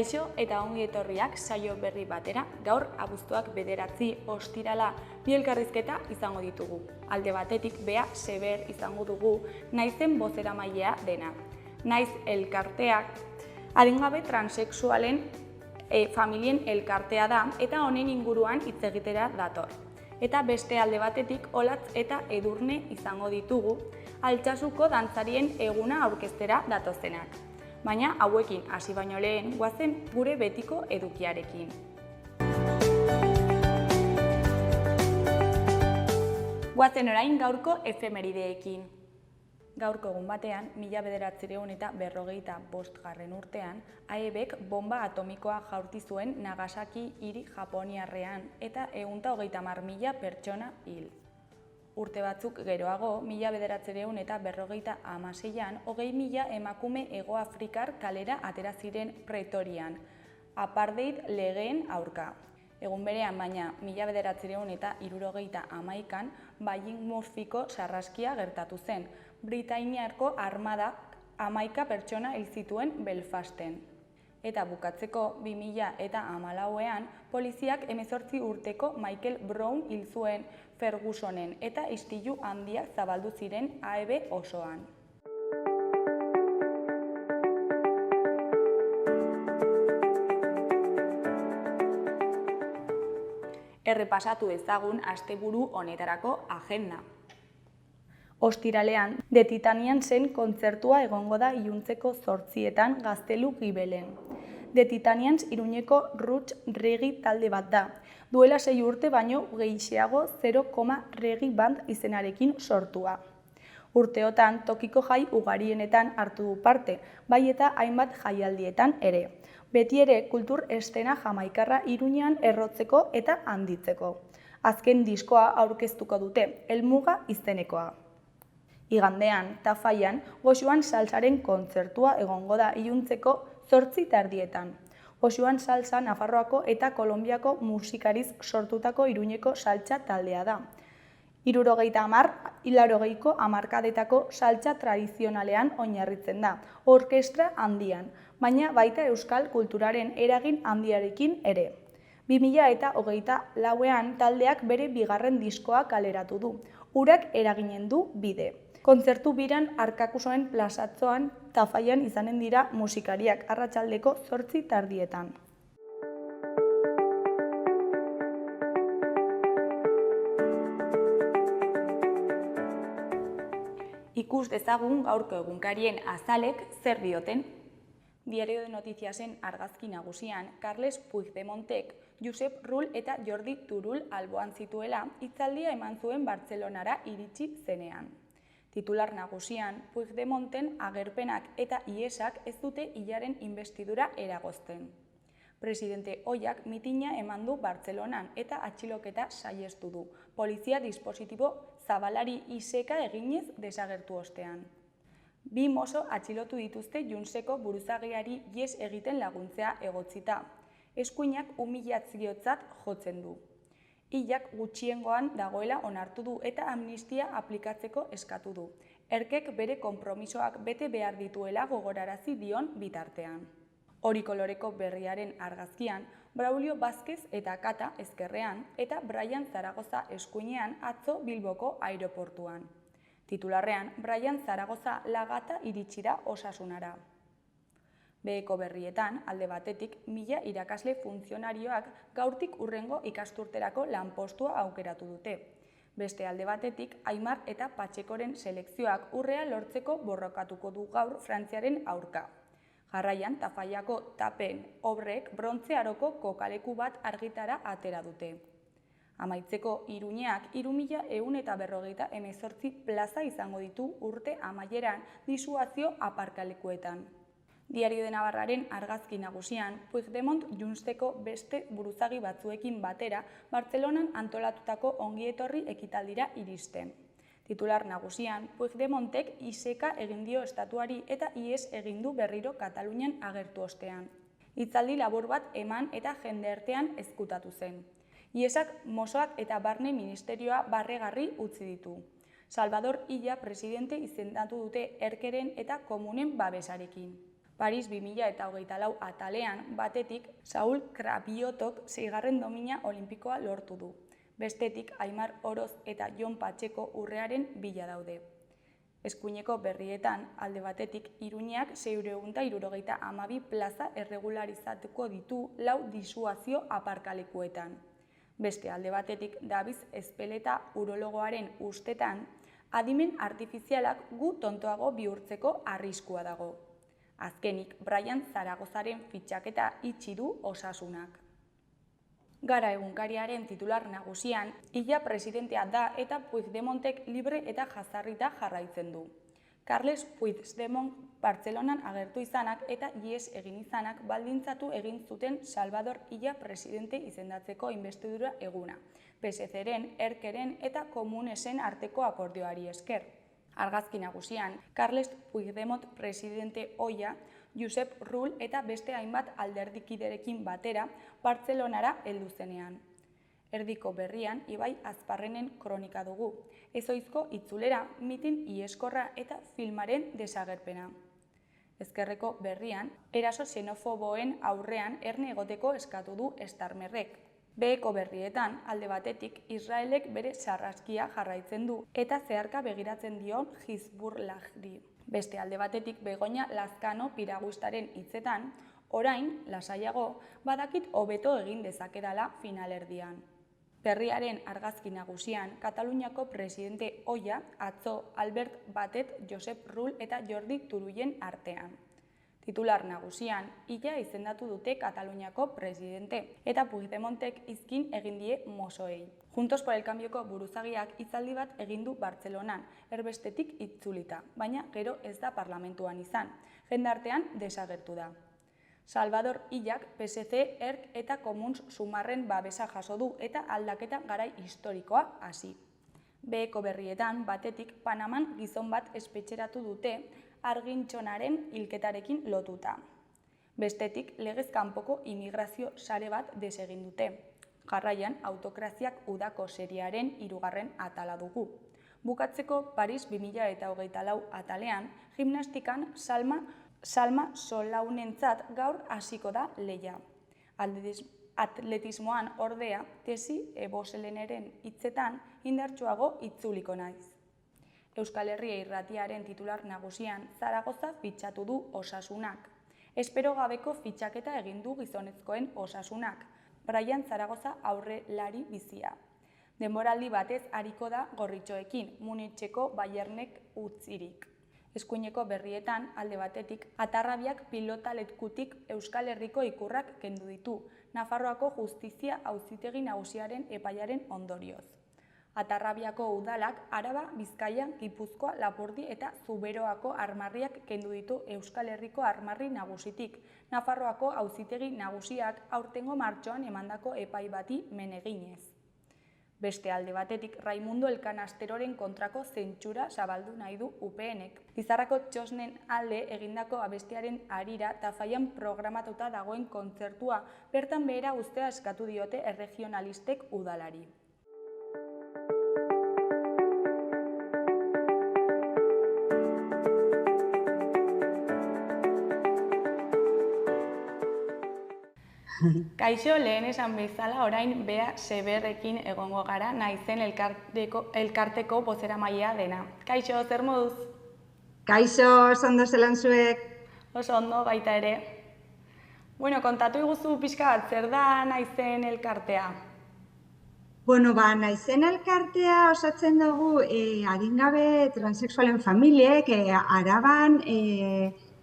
Kaixo eta ongi etorriak saio berri batera, gaur abuztuak 9 ostirala bi elkarrizketa izango ditugu. Alde batetik Bea Sever izango dugu, naizen bozeramailea dena. Naiz elkarteak adingabe transexualen familien elkartea da eta honen inguruan hitz egitera dator. Eta beste alde batetik Olatz eta Edurne izango ditugu, Altsasuko dantzarien eguna aurkeztera datozenak. Baina hauekin hasi baino lehen goazen gure betiko edukiarekin. Goazen orain gaurko efemerideekin. Gaurko egun batean, 1945 urtean, AEBek bomba atomikoa jaurti zuen Nagasaki hiri Japoniarrean eta 130.000 pertsona hil. Urte batzuk geroago, 1956an, 20.000 emakume Hego Afrikar kalera atera ziren Pretorian, apartheid legeen aurka. Egun berean, baina 1971an, Bailling-Murphyko sarraskia gertatu zen. Britainiarko armadak 11 pertsona hil zituen Belfasten. Eta bukatzeko 2014an, poliziak 18 urteko Michael Brown hil zuen Fergusonen eta istilu handiak zabaldu ziren AEB osoan. Errepasatu ezagun asteburu honetarako agenda. Ostiralean, The Titanian zen kontzertua egongo da iluntzeko 8etan Gaztelu Gibelen. The Titanians Iruñeko roots reggae talde bat da. Duela 6 urte baino gehiago 0, reggae band izenarekin sortua. Urteotan tokiko jai ugarienetan hartu du parte, bai eta hainbat jaialdietan ere. Beti ere kultur eszena jamaikarra Iruñean errotzeko eta handitzeko. Azken diskoa aurkeztuko dute, Helmuga izenekoa. Igandean, Tafallan, Goxuan salsaren kontzertua egongo da iluntzeko 8:30. Goxuan salsa Nafarroako eta Kolonbiako musikariz sortutako Iruñeko saltsa taldea da. 70-80ko hamarkadetako saltsa tradizionalean oinarritzen da, orkestra handian, baina baita euskal kulturaren eragin handiarekin ere. 2024an taldeak bere bigarren diskoa kaleratu du, urak eraginen du bide. Kontzertu biran Arkakusoen plazatzoan Tafallan izanen dira musikariak arratsaldeko 8:30. Ikus dezagun gaurko egunkarien azalek zer dioten. Diario de Noticiasen argazki nagusian, Carles Puigdemontek, Josep Rull eta Jordi Turull alboan zituela hitzaldia eman zuen Bartzelonara iritsi zenean. Titular nagusian, Puigdemonten agerpenak eta iesak ez dute hilaren investidura eragozten. Presidente ohiak mitina eman du Bartzelonan eta atxiloketa saihestu du, polizia dispositibo zabalari iseka eginez desagertu ostean. 2 mozo atxilotu dituzte Junseko buruzagiari ihes egiten laguntzea egotzita. Eskuinak humilatziotzat jotzen du. Hilak gutxiengoan dagoela onartu du eta amnistia aplikatzeko eskatu du. Erkek bere konpromisoak bete behar dituela gogorarazi dion bitartean. Hori koloreko berriaren argazkian, Braulio Vázquez eta Kata ezkerrean eta Brian Zaragoza eskuinean atzo Bilboko aireportuan. Titularrean, Brian Zaragoza lagata iritsi da Osasunara. Beheko berrietan, alde batetik, 1000 irakasle funtzionarioak gaurtik hurrengo ikasturterako lanpostua aukeratu dute. Beste alde batetik, Aimar eta Patxekoren selekzioak urrea lortzeko borrokatuko du gaur Frantziaren aurka. Jarraian, Tafallako tapen obrek brontze aroko kokaleku bat argitara atera dute. Amaitzeko, Iruñeak 3158 plaza izango ditu urte amaieran disuazio aparkalekuetan. Diario de Navarraren argazki nagusian, Puigdemont Junsteko beste buruzagi batzuekin batera Bartzelonan antolatutako ongietorri ekitaldira iristen. Titular nagusian, Puigdemontek iseka egin dio estatuari eta ihes egin du berriro Katalunian agertu ostean. Hitzaldi labur bat eman eta jendartean ezkutatu zen. Iesak mozoak eta barne ministerioa barregarri utzi ditu. Salvador Illa presidente izendatu dute Erkeren eta Komunen babesarekin. Paris 2024 atalean batetik Saul Krabiotok 6. domina olimpikoa lortu du. Bestetik Aimar Oroz eta Jon Patxeko urrearen bila daude. Eskuineko berrietan, alde batetik, Iruñeak 672 plaza erregularizatuko ditu 4 disuazio aparkalekuetan. Beste alde batetik, Daviz Ezpeleta urologoaren ustetan, adimen artifizialak gu tontoago bihurtzeko arriskua dago. Azkenik, Brian Zaragozaren fitxaketa itxi du Osasunak. Gara egunkariaren titular nagusian, Illa presidentea da eta Puigdemontek libre eta jazarrita jarraitzen du. Carles Puigdemont Bartzelonan agertu izanak eta ihes egin izanak baldintzatu egin zuten Salvador Illa presidente izendatzeko inbestidura eguna, PSC-ren, ERK-ren eta Komunesen arteko akordioari esker. Argazki nagusian, Carles Puigdemont presidente ohia, Josep Rull eta beste hainbat alderdikiderekin batera Bartzelonara heldu zenean. Erdiko berrian Ibai Azparrenen kronika dugu, ezohizko itzulera, mitin iheskorra eta filmaren desagerpena. Ezkerreko berrian, eraso xenofoboen aurrean erne egoteko eskatu du Starmerrek. Beheko berrietan, alde batetik, Israelek bere sarraskia jarraitzen du eta zeharka begiratzen dion Hizbullahri. Beste alde batetik, Begoña Lazkano piraguistaren hitzetan, orain, lasaiago, badakit hobeto egin dezakedala finalerdian. Berriaren argazki nagusian, Kataluniako presidente ohia atzo Albert Batet, Josep Rull eta Jordi Turullen artean. Titular nagusian, Illa izendatu dute Kataluniako presidente eta Puigdemontek izkin egin die mosoei. Juntos por el Cambioko buruzagiak hitzaldi bat egin du Bartzelonan, erbestetik itzulita, baina gero ez da parlamentuan izan, jendartean desagertu da. Salvador Illak PSC, ERK eta Komuns Sumarren babesa jaso du eta aldaketa garai historikoa hasi. Beheko berrietan batetik Panaman gizon bat espetxeratu dute Argintxonaren hilketarekin lotuta. Bestetik legez kanpoko immigrazio sare bat desegin dute. Jarraian autokraziak udako seriaren 3. atala dugu. Bukatzeko Paris 2024 atalean gimnastikan Salma Solaunentzat gaur hasiko da lehia. Atletismoan ordea Tesi Eboseleneren hitzetan indartsuago itzuliko naiz. Euskal Herria Irratiaren titular nagusian Zaragoza fitxatu du Osasunak. Espero gabeko fitxaketa egin du gizonezkoen Osasunak. Brian Zaragoza aurrelari bizia. Denboraldi batez ariko da gorritxoekin, Municheko Bayernek utzirik. Eskuineko berrietan, alde batetik, Atarrabiak pilotalekutik Euskal Herriko ikurrak kendu ditu, Nafarroako Justizia Auzitegi Nagusiaren epaiaren ondorioz. Atarrabiako udalak Araba, Bizkaia, Gipuzkoa, Lapurdi eta Zuberoako armarriak kendu ditu Euskal Herriko armarri nagusitik. Nafarroako Auzitegi Nagusiak aurtengo martxoan emandako epai bati men eginez. Beste alde batetik, Raimundo Elkanasteroren kontrako zentsura zabaldu nahi du UPNek. Lizarrako txosnen alde egindako abestiaren harira Tafaian programatuta dagoen kontzertua bertan behera uztea eskatu diote erregionalistek udalari. Kaixo, lehen esan bezala, orain Bea Seberrekin egongo gara, naizen elkarteko bozeramailea dena. Kaixo, zer moduz? Kaixo, oso ondo zelan zuek? Oso ondo, baita ere. Bueno, kontatu iguzu pixka bat, zer da naizen elkartea? Bueno, naizen elkartea osatzen dugu adingabe transexualen familiek Araban,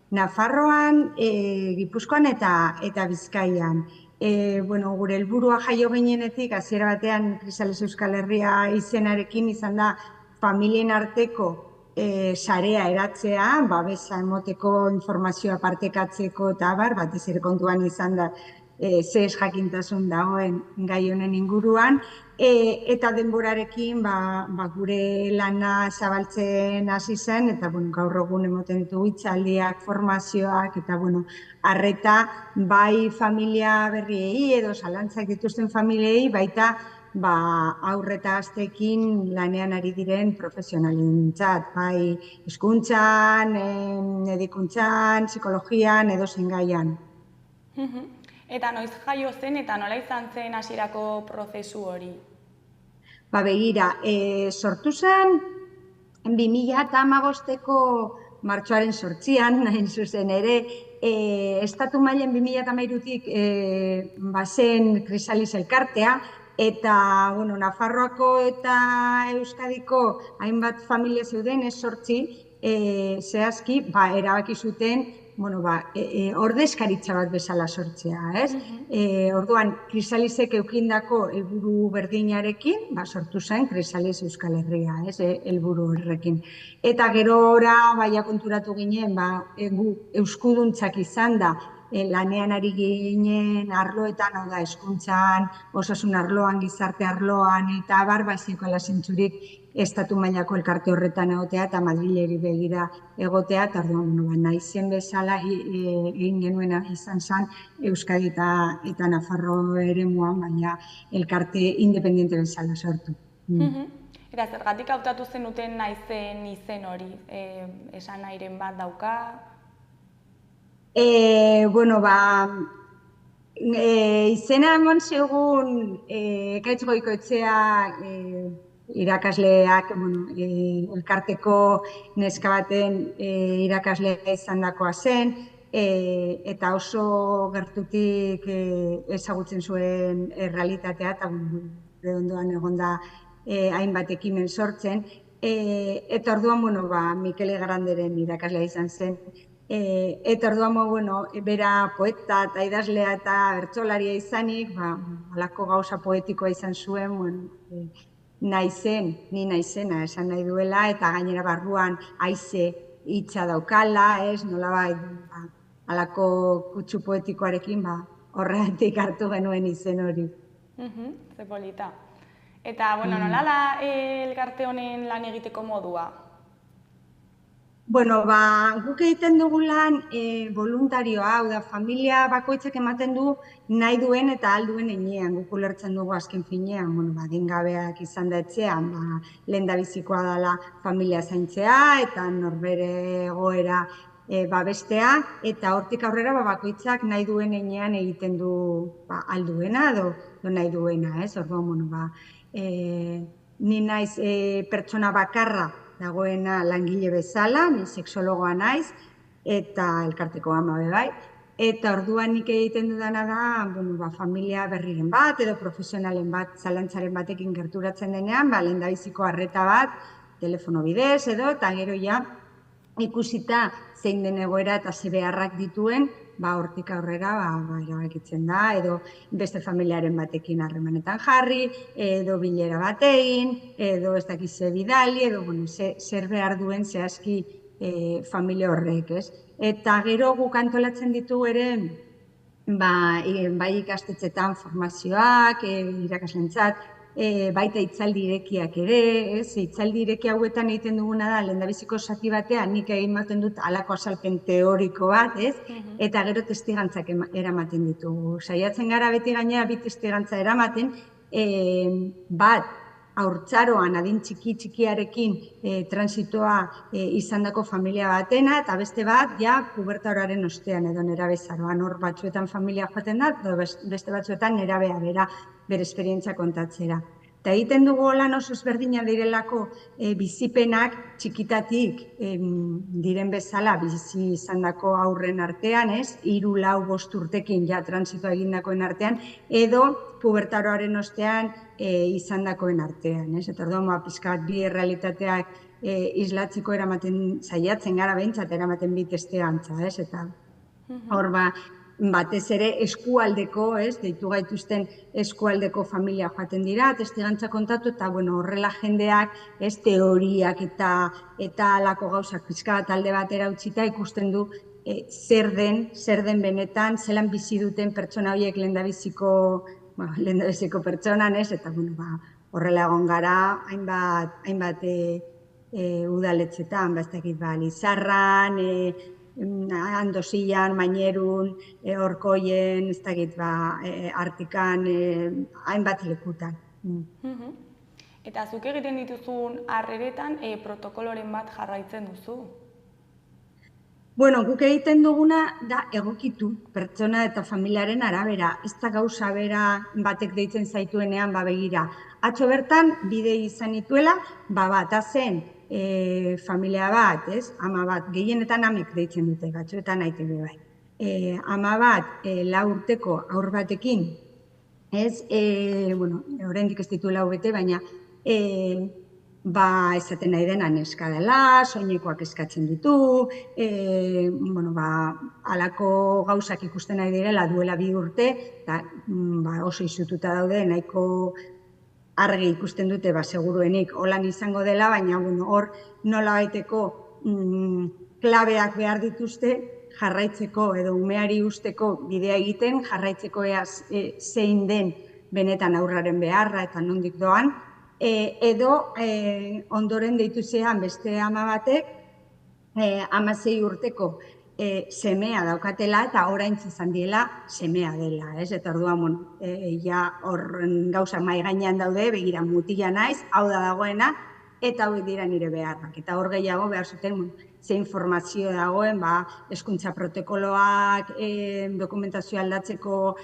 Nafarroan, Gipuzkoan eta Bizkaian. Gure helburua jaio ginenetik, hasiera batean Krisales Euskal Herria izenarekin izan da familien arteko sarea eratzea, babesa emoteko, informazioa partekatzeko eta batez ere kontuan izan da ze jakintasun dagoen gai honen inguruan, eta denborarekin gure lana zabaltzen hasi zen, eta gaur egun emoten ditugu hitzaldiak, formazioak, eta arreta bai familia berriei edo zalantzak dituzten familiei, baita haur eta gazteekin lanean ari diren profesionalentzat, bai hezkuntzan, medikuntzan, psikologian, edozein gaian. Eta noiz jaio zen eta nola izan zen hasierako prozesu hori? Begira, sortu zen 2015ko martxoaren 8an, hain zuzen ere, estatu mailan 2013tik bazen Krisalis elkartea, eta Nafarroako eta Euskadiko hainbat familia zeuden, ez 8, zehazki, erabaki zuten ordezkaritza bat bezala sortzea, ez? Orduan, Krisalisek eukindako helburu berdinarekin, sortu zen Krisalis Euskal Herria, ez? Helburu horrekin. Eta gerora, konturatu ginen, gu euskuduntzak izan da, lanean ari ginen arloetan, hau da, hezkuntzan, osasun arloan, gizarte arloan, eta zeukala zentzurik estatu mailako elkarte horretan egotea eta Madrileri begira egotea, eta orduan, naizen bezala egin genuena izan zen Euskadi eta Nafarro eremuan, baina elkarte independiente bezala sortu. Eta zergatik hautatu zenuten naizen izen hori, esan nahiren bat dauka? Izena eman zegoen Ekaitz Goikoetxea irakasleak, elkarteko neska baten irakaslea izandakoa zen, eta oso gertutik ezagutzen zuen errealitatea, eta ondoan egonda hainbat ekimen sortzen, eta orduan, Mikele Granderen irakaslea izan zen, eta orduan, bera poeta eta idazlea eta bertsolaria izanik, halako gauza poetikoa izan zuen, ni naizena esan nahi duela, eta gainera barruan haize hitza daukala, nolabait, halako kutsu poetikoarekin, horregatik hartu genuen izen hori. Ze polita. Eta, nola da elkarte honen lan egiteko modua? Guk egiten dugu lan voluntarioa, hau da, familia bakoitzak ematen du nahi duen eta ahal duen heinean. Guk ulertzen dugu azken finean, adingabeak izan da etxean, lehendabizikoa dela familia zaintzea eta norbere egoera babestea, eta hortik aurrera bakoitzak nahi duen heinean egiten du ahal duena edo nahi duena, ez? Orduan, ni naiz pertsona bakarra dagoena langile bezala, ni sexologoa naiz, eta elkarteko ama bai. Eta orduan nik egiten dudana da, familia berriren bat edo profesionalen bat, zalantzaren batekin gerturatzen denean, lehendabiziko arreta bat, telefono bidez edo, eta gero ikusita zein den egoera eta ze beharrak dituen, hortik aurrera erabakitzen da, edo beste familiaren batekin harremanetan jarri, edo bilera batein, edo ez dakize bidali, edo zer behar duen zehazki familia horrek, ez? Eta gero guk antolatzen ditu ere, bai ikastetxetan formazioak, irakaslentzat, baita hitzaldi irekiak ere, hitzaldi ireki hauetan egiten duguna da, lehendabiziko zati batean nik ematen dut halako azalpen teoriko bat, eta gero testigantzak eramaten ditugu. Saiatzen gara beti gainera bi testigantza eramaten, bat haurtzaroan adin txikiarekin transitoa izandako familia batena, eta beste bat, pubertaroaren ostean edo nerabezaroan, hor batzuetan familia joaten da, beste batzuetan nerabea bera bere esperientzia kontatzera. Eta egiten dugu lan oso ezberdina direlako bizipenak txikitatik diren bezala bizi izandako haurren artean, 3, 4, 5 urtekin transitoa egindakoen artean, edo pubertaroaren ostean izandakoen artean. Eta orduan, pixka bat bi errealitateak islatzeko eramaten saiatzen gara behintzat, eramaten bi testigantza, eta hor batez ere eskualdeko, deitu gaituzten eskualdeko familia joaten dira, testigantza kontatu, eta horrela jendeak teoriak eta alako gauzak pixka bat alde batera utzita ikusten du zer den benetan, zelan bizi duten pertsona horiek lehendabiziko pertsonan, eta horrela egon gara hainbat udaletxetan, Lizarran, Andosian, Mainerun, Orkoien, Artikan, hainbat lekutan. Eta zuk egiten dituzun harreretan protokoloren bat jarraitzen duzu? Bueno, guk egiten duguna da egokitu pertsona eta familiaren arabera. Ez da gauza bera batek deitzen zaituenean, begira. Atzo bertan, bide izan nituela, bata zen familia bat, ez? Ama bat, gehienetan amek deitzen dute, batzuetan aitebe bai. Ama bat, 4 urteko haur batekin, ez? Bueno, oraindik ez ditu 4 bete, baina esaten nahi dena neska dela, soinekoak eskatzen ditu, halako gauzak ikusten nahi direla duela 2 urte, eta oso izututa daude, nahiko argi ikusten dute, seguruenik holan izango dela, baina hor nola baiteko klabeak behar dituzte jarraitzeko edo umeari usteko bidea egiten, jarraitzeko zein den benetan haurraren beharra eta nondik doan, edo ondoren deitu zean beste ama batek 16 urteko semea daukatela eta oraintz izan diela semea dela, ez? Eta orduan, horren gauza mahai gainean daude, begira mutila naiz, hau da dagoena, eta hauek dira nire beharrak. Eta hor gehiago behar zuten ze informazio dagoen, hezkuntza protokoloak, dokumentazioa aldatzeko,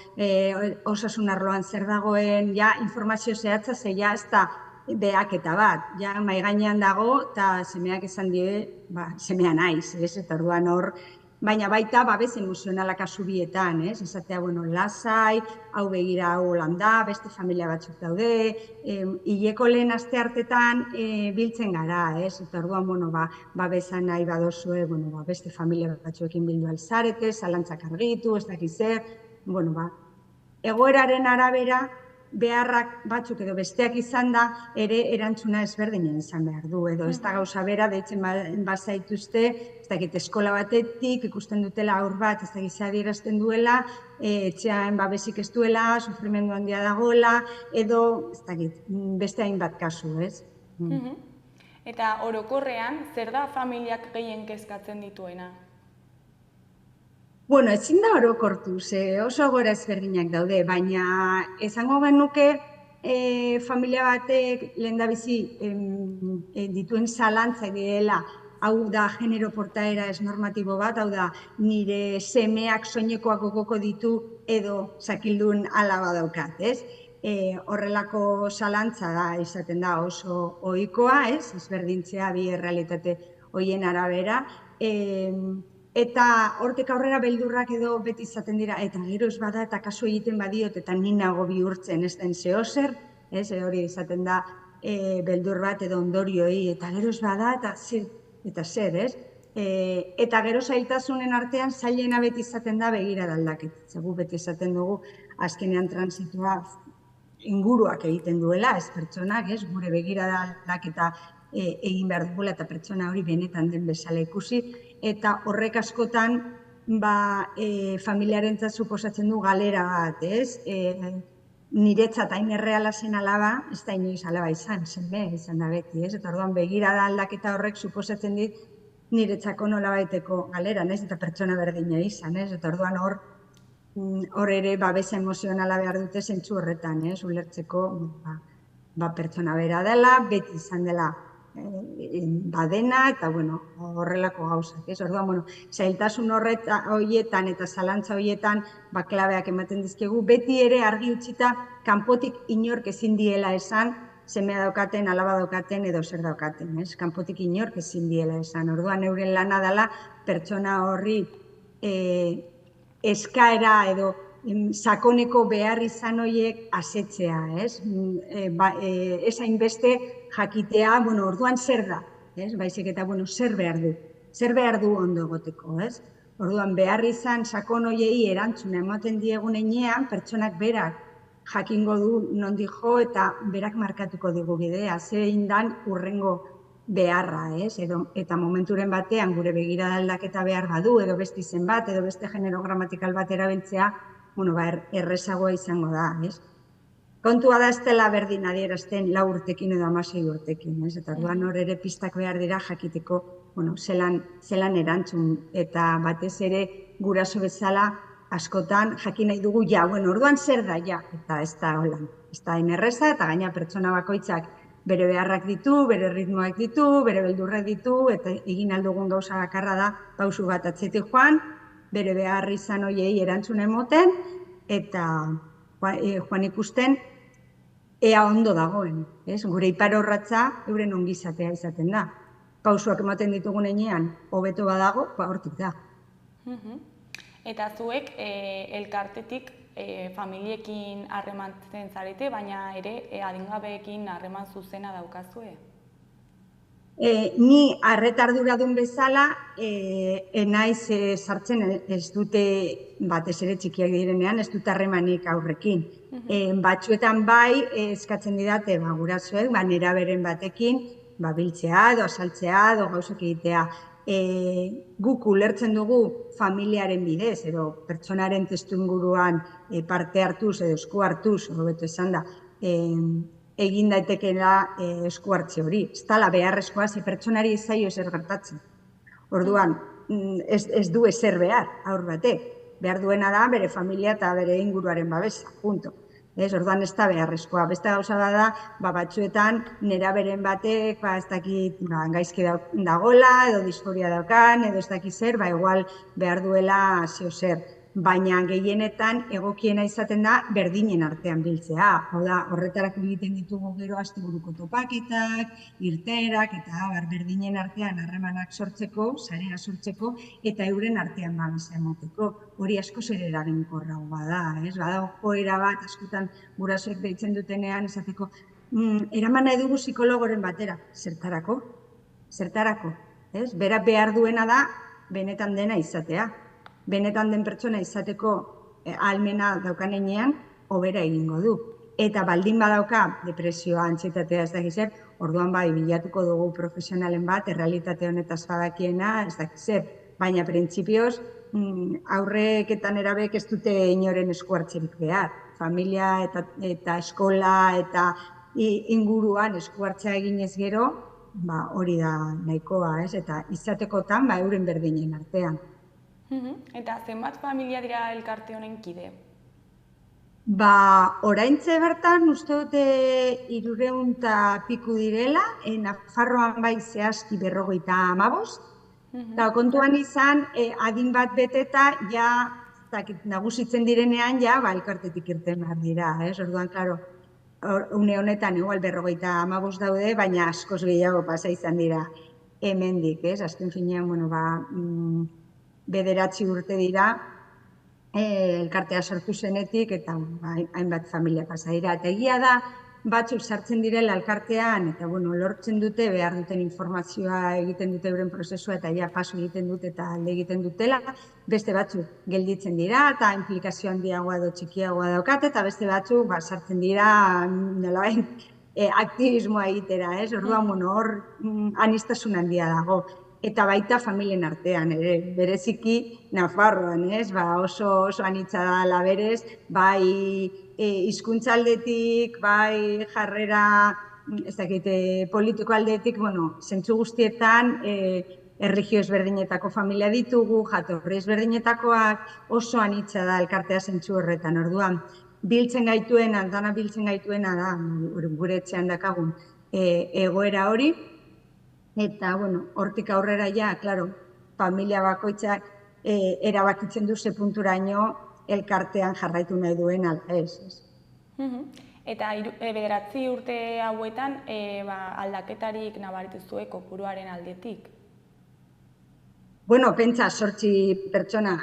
osasun arloan zer dagoen, informazio zehatza ze ez da behaketa bat, mahai gainean dago eta semeak esan die, semea naiz, ez? Eta orduan hor, baina baita babes emozionala kasu bietan, ez? Esatea, lasai, hau begira hau landa, beste familia batzuk daude, hileko lehen aste hartetan biltzen gara, ez? Eta orduan, babesan nahi badozue, beste familia batzuekin bildu alzarete, zalantzak argitu, ez dakiz zer, egoeraren arabera, beharrak batzuk edo besteak izan da, ere erantzuna ezberdinen izan behar du, edo ez da gauza bera, deitzen bazaituzte, ez dakit eskola batetik, ikusten dutela haur bat, ez dakit adierazten duela, etxean babesik ez duela, sufrimendu handia dagoela, edo, ez dakit, beste hainbat kasu, ez? Eta orokorrean, zer da familiak gehien kezkatzen dituena? Bueno, ezin da orokortu, oso gora ezberdinak daude, baina esango genuke familia batek lehendabizi dituen zalantza direla, hau da genero portaera ez normatibo bat, hau da nire semeak soinekoak gogoko ditu edo zakildun alaba daukat, ez? Horrelako zalantza da, izaten da oso ohikoa, ez? Ezberdintzea bi errealitate horien arabera, eta hortik aurrera beldurrak edo beti izaten dira, eta gero ez bada eta kasu egiten badiot, eta ni nago bihurtzen ez den zehozer, hori izaten da beldur bat edo ondorioi, eta gero ez bada eta zer, ez? Eta gero zailtasunen artean zailena beti izaten da begira aldaketa. Zegu beti izaten dugu azkenean transitua inguruak egiten duela, ez pertsonak, ez? Gure begira aldaketa egin behar dugula eta pertsona hori benetan den bezala ikusi, eta horrek askotan familiarentzat suposatzen du galera bat, ez? Niretzat hain erreala zen alaba, ez da inoiz alaba izan, seme izan da beti, ez? Eta orduan begirada aldaketa horrek suposatzen dit niretzako nolabaiteko galera, ez? Eta pertsona berdina izan, ez? Eta orduan hor ere babesa emozionala behar dute zentzu horretan, ez? Ulertzeko pertsona bera dela, beti izan dela badena eta horrelako gauzak, ez? Orduan, zailtasun horietan eta zalantza horietan klabeak ematen dizkigu, beti ere argi utzita kanpotik inork ezin diela esan semea daukaten, alaba daukaten edo zer daukaten, ez? Kanpotik inork ezin diela esan. Orduan, euren lana dela pertsona horri eskaera edo sakoneko behar izan horiek asetzea, ez? Ez hainbeste jakitea, orduan zer da, ez? Baizik eta, zer behar du? Zer behar du ondo egoteko, ez? Orduan, behar izan sakon horiei erantzuna ematen diegun heinean, pertsonak berak jakingo du nondik jo eta berak markatuko digu bidea, zein dan urrengo beharra, ez? Eta momenturen batean gure begirada aldaketa behar badu, edo beste izen bat, edo beste genero gramatikal bat erabiltzea, errezagoa izango da, ez? Kontua da ez dela berdin adierazten 4 urtekin edo 16 urtekin, ez? Eta orduan hor ere pistak behar dira jakiteko zelan erantzun, eta batez ere guraso bezala askotan jakin nahi dugu, orduan zer da, eta ez da hola. Ez da enerreza, eta gaina pertsona bakoitzak bere beharrak ditu, bere ritmoak ditu, bere beldurrak ditu, eta egin aldugun gauza bakarra da, pausu bat atzetik joan, bere behar izan hoiei erantzun emoten, eta joan ikusten ea ondo dagoen. Gure ipar orratza euren ongizatea izaten da. Pausuak ematen ditugun heinean, hobeto badago, hortik da. Eta zuek elkartetik familiekin harremantzen zarete, baina ere adingabeekin harreman zuzena daukazue? Ni arretarduradun bezala, naiz sartzen ez dute, batez ere txikiak direnean, ez dut harremanik aurrekin. Batzuetan bai, eskatzen didate gurasoek, neraberen batekin, biltzea, edo asaltzea, edo gauzak egitea. Guk ulertzen dugu familiaren bidez, edo pertsonaren testuinguruan parte hartuz, edo esku hartuz, hobeto esan da, egin daitekeela esku hartze hori. Ez dela beharrezkoa, ze pertsonari ez zaio ezer gertatzen. Orduan, ez du ezer behar, haur batek. Behar duena da bere familia eta bere inguruaren babesa, punto. Orduan ez da beharrezkoa. Beste gauza da, batzuetan neraberen batek, ez dakit gaizki dagoela, edo disforia daukan, edo ez dakit zer, igual behar duela zeo zer. Baina gehienetan egokiena izaten da berdinen artean biltzea. Hau da, horretarako egiten ditugu gero asteburuko topaketak, irteerak, eta berdinen artean harremanak sortzeko, sarea sortzeko, eta euren artean babesa emateko. Hori askoz ere eraginkorragoa da. Badago joera bat, askotan gurasoek deitzen dutenean, esateko, eraman nahi dugu psikologoren batera. Zertarako? Zertarako? Bera behar duena da, benetan dena izatea. Benetan den pertsona izateko ahalmena daukan heinean, hobera egingo du. Eta baldin badauka depresioa, antsietatea ez dakiz zer, orduan bilatuko dugu profesionalen bat, errealitate honetaz badakiena, ez dakiz zer. Baina printzipioz, aurrek eta nerabek ez dute inoren esku hartzerik behar. Familia eta eskola eta inguruan esku hartzea eginez gero, hori da nahikoa, eta izatekotan euren berdinen artean. Eta zenbat familia dira elkarte honen kide? Oraintxe bertan, uste dute 300 eta piku direla, Nafarroan zehazki 55. Eta kontuan izan, adin bat beteta, nagusitzen direnean, elkartetik irten behar dira. Orduan, klaro, une honetan, igual 55 daude, baina askoz gehiago pasa izan dira hemendik. Azken finean, 9 urte dira, elkartea sortu zenetik, eta hainbat familia pasa dira. Eta egia da, batzuk sartzen direla elkartean, eta lortzen dute, behar duten informazioa egiten dute euren prozesua, eta paso egiten dute eta alde egiten dutela, beste batzuk gelditzen dira, eta implikazio handiagoa edo txikiagoa daukate, eta beste batzuk sartzen dira aktivismoa egitera, orduan hor anistasun handia dago. Eta baita familien artean, bereziki Nafarroan, oso anitza da alaberez, bai hizkuntza aldetik, bai jarrera, ez dakit, politiko aldetik, zentzu guztietan, erlijio ezberdinetako familia ditugu, jatorri ezberdinetakoak, oso anitza da elkartea zentzu horretan. Orduan, biltzen gaituena, dana biltzen gaituena da, gure etxean dakagun egoera hori, eta, hortik aurrera klaro, familia bakoitzak erabakitzen du ze punturaino elkartean jarraitu nahi duen ala ez. Eta 9 urte hauetan aldaketarik nabaritu zuen kopuruaren aldetik? Pentsa 8 pertsona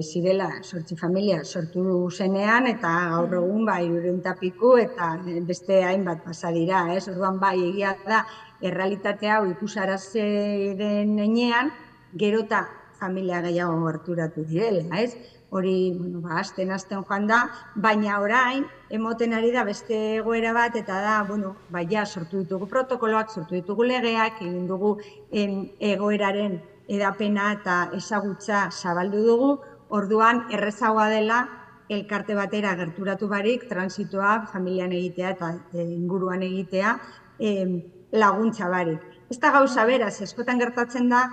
zirela, 8 familia sortu zenean, eta gaur egun 300 eta piku, eta beste hainbat pasa dira. Orduan egia da, errealitate hau ikusarazten heinean, gero eta familia gehiago gerturatu direla. Hori, azten joan da, baina orain, emoten ari da beste egoera bat, eta da, sortu ditugu protokoloak, sortu ditugu legeak, egin dugu egoeraren edapena eta ezagutza zabaldu dugu, orduan errezagoa dela elkarte batera gerturatu barik, transitoa familian egitea eta inguruan egitea laguntza barik. Ez da gauza beraz, eskotan gertatzen da,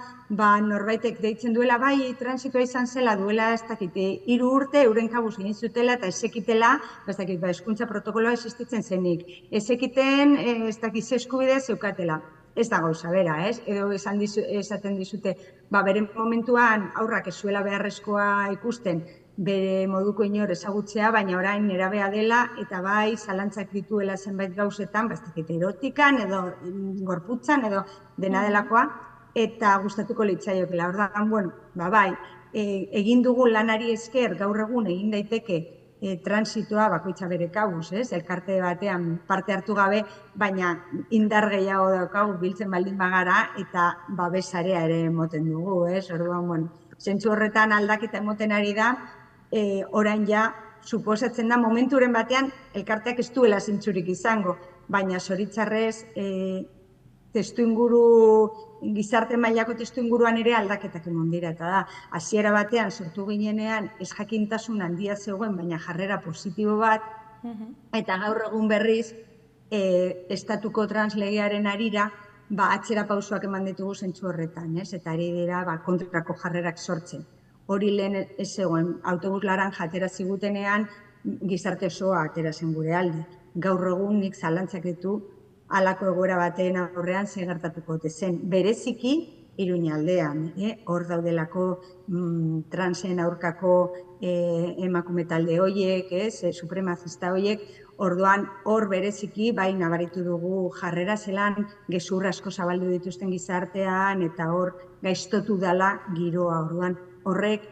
norbaitek deitzen duela, bai, transitoa izan zela duela, ez dakit, 3 urte, euren kabuz egin zutela, eta ezekitela, ez dakit, hezkuntza protokoloa existitzen zenik. Ezekiten, ez dakit, ze eskubidea zeukatela. Ez da gauza bera, ez? Edo esaten dizute, beren momentuan aurrak ez zuela beharrezkoa ikusten, bere moduko inor ezagutzea, baina orain nerabea dela, eta bai, zalantzak dituela zenbait gauzetan, ez dakit, erotikan, edo gorputzan, edo dena delakoa, eta gustatuko litzaiokela. Orduan, bueno, bai, egin dugu lanari esker, gaur egun egin daiteke transitoa bakoitza bere kabuz, elkarte batean parte hartu gabe, baina indar gehiago daukagu biltzen baldin bagara, eta babesarea ere emoten dugu, orduan, bueno, zentzu horretan aldaketa emoten ari da, orain ja, suposatzen da momenturen batean elkarteak ez duela zentzurik izango, baina zoritzarrez gizarte mailako testuinguruan ere aldaketak emon dira, eta da, hasiera batean sortu ginenean ez jakintasun handia zegoen, baina jarrera positibo bat, eta gaur egun berriz, estatuko translegearen arira, atzera pausoak eman ditugu zentzu horretan, eta ari dira kontrako jarrerak sortzen. Hori lehen ez zegoen, autobus laranja atera zigutenean, gizarte osoa atera zen gure alde. Gaur egun nik zalantzak ditu, halako egoera baten aurrean ze gertatuko ote zen. Bereziki, Iruña aldean, hor daudelako transen aurkako emakume talde horiek, supremazista horiek, orduan hor bereziki, bai nabaritu dugu jarrera zelan, gezurra asko zabaldu dituzten gizartean, eta hor gaiztotu dela giroa, orduan horrek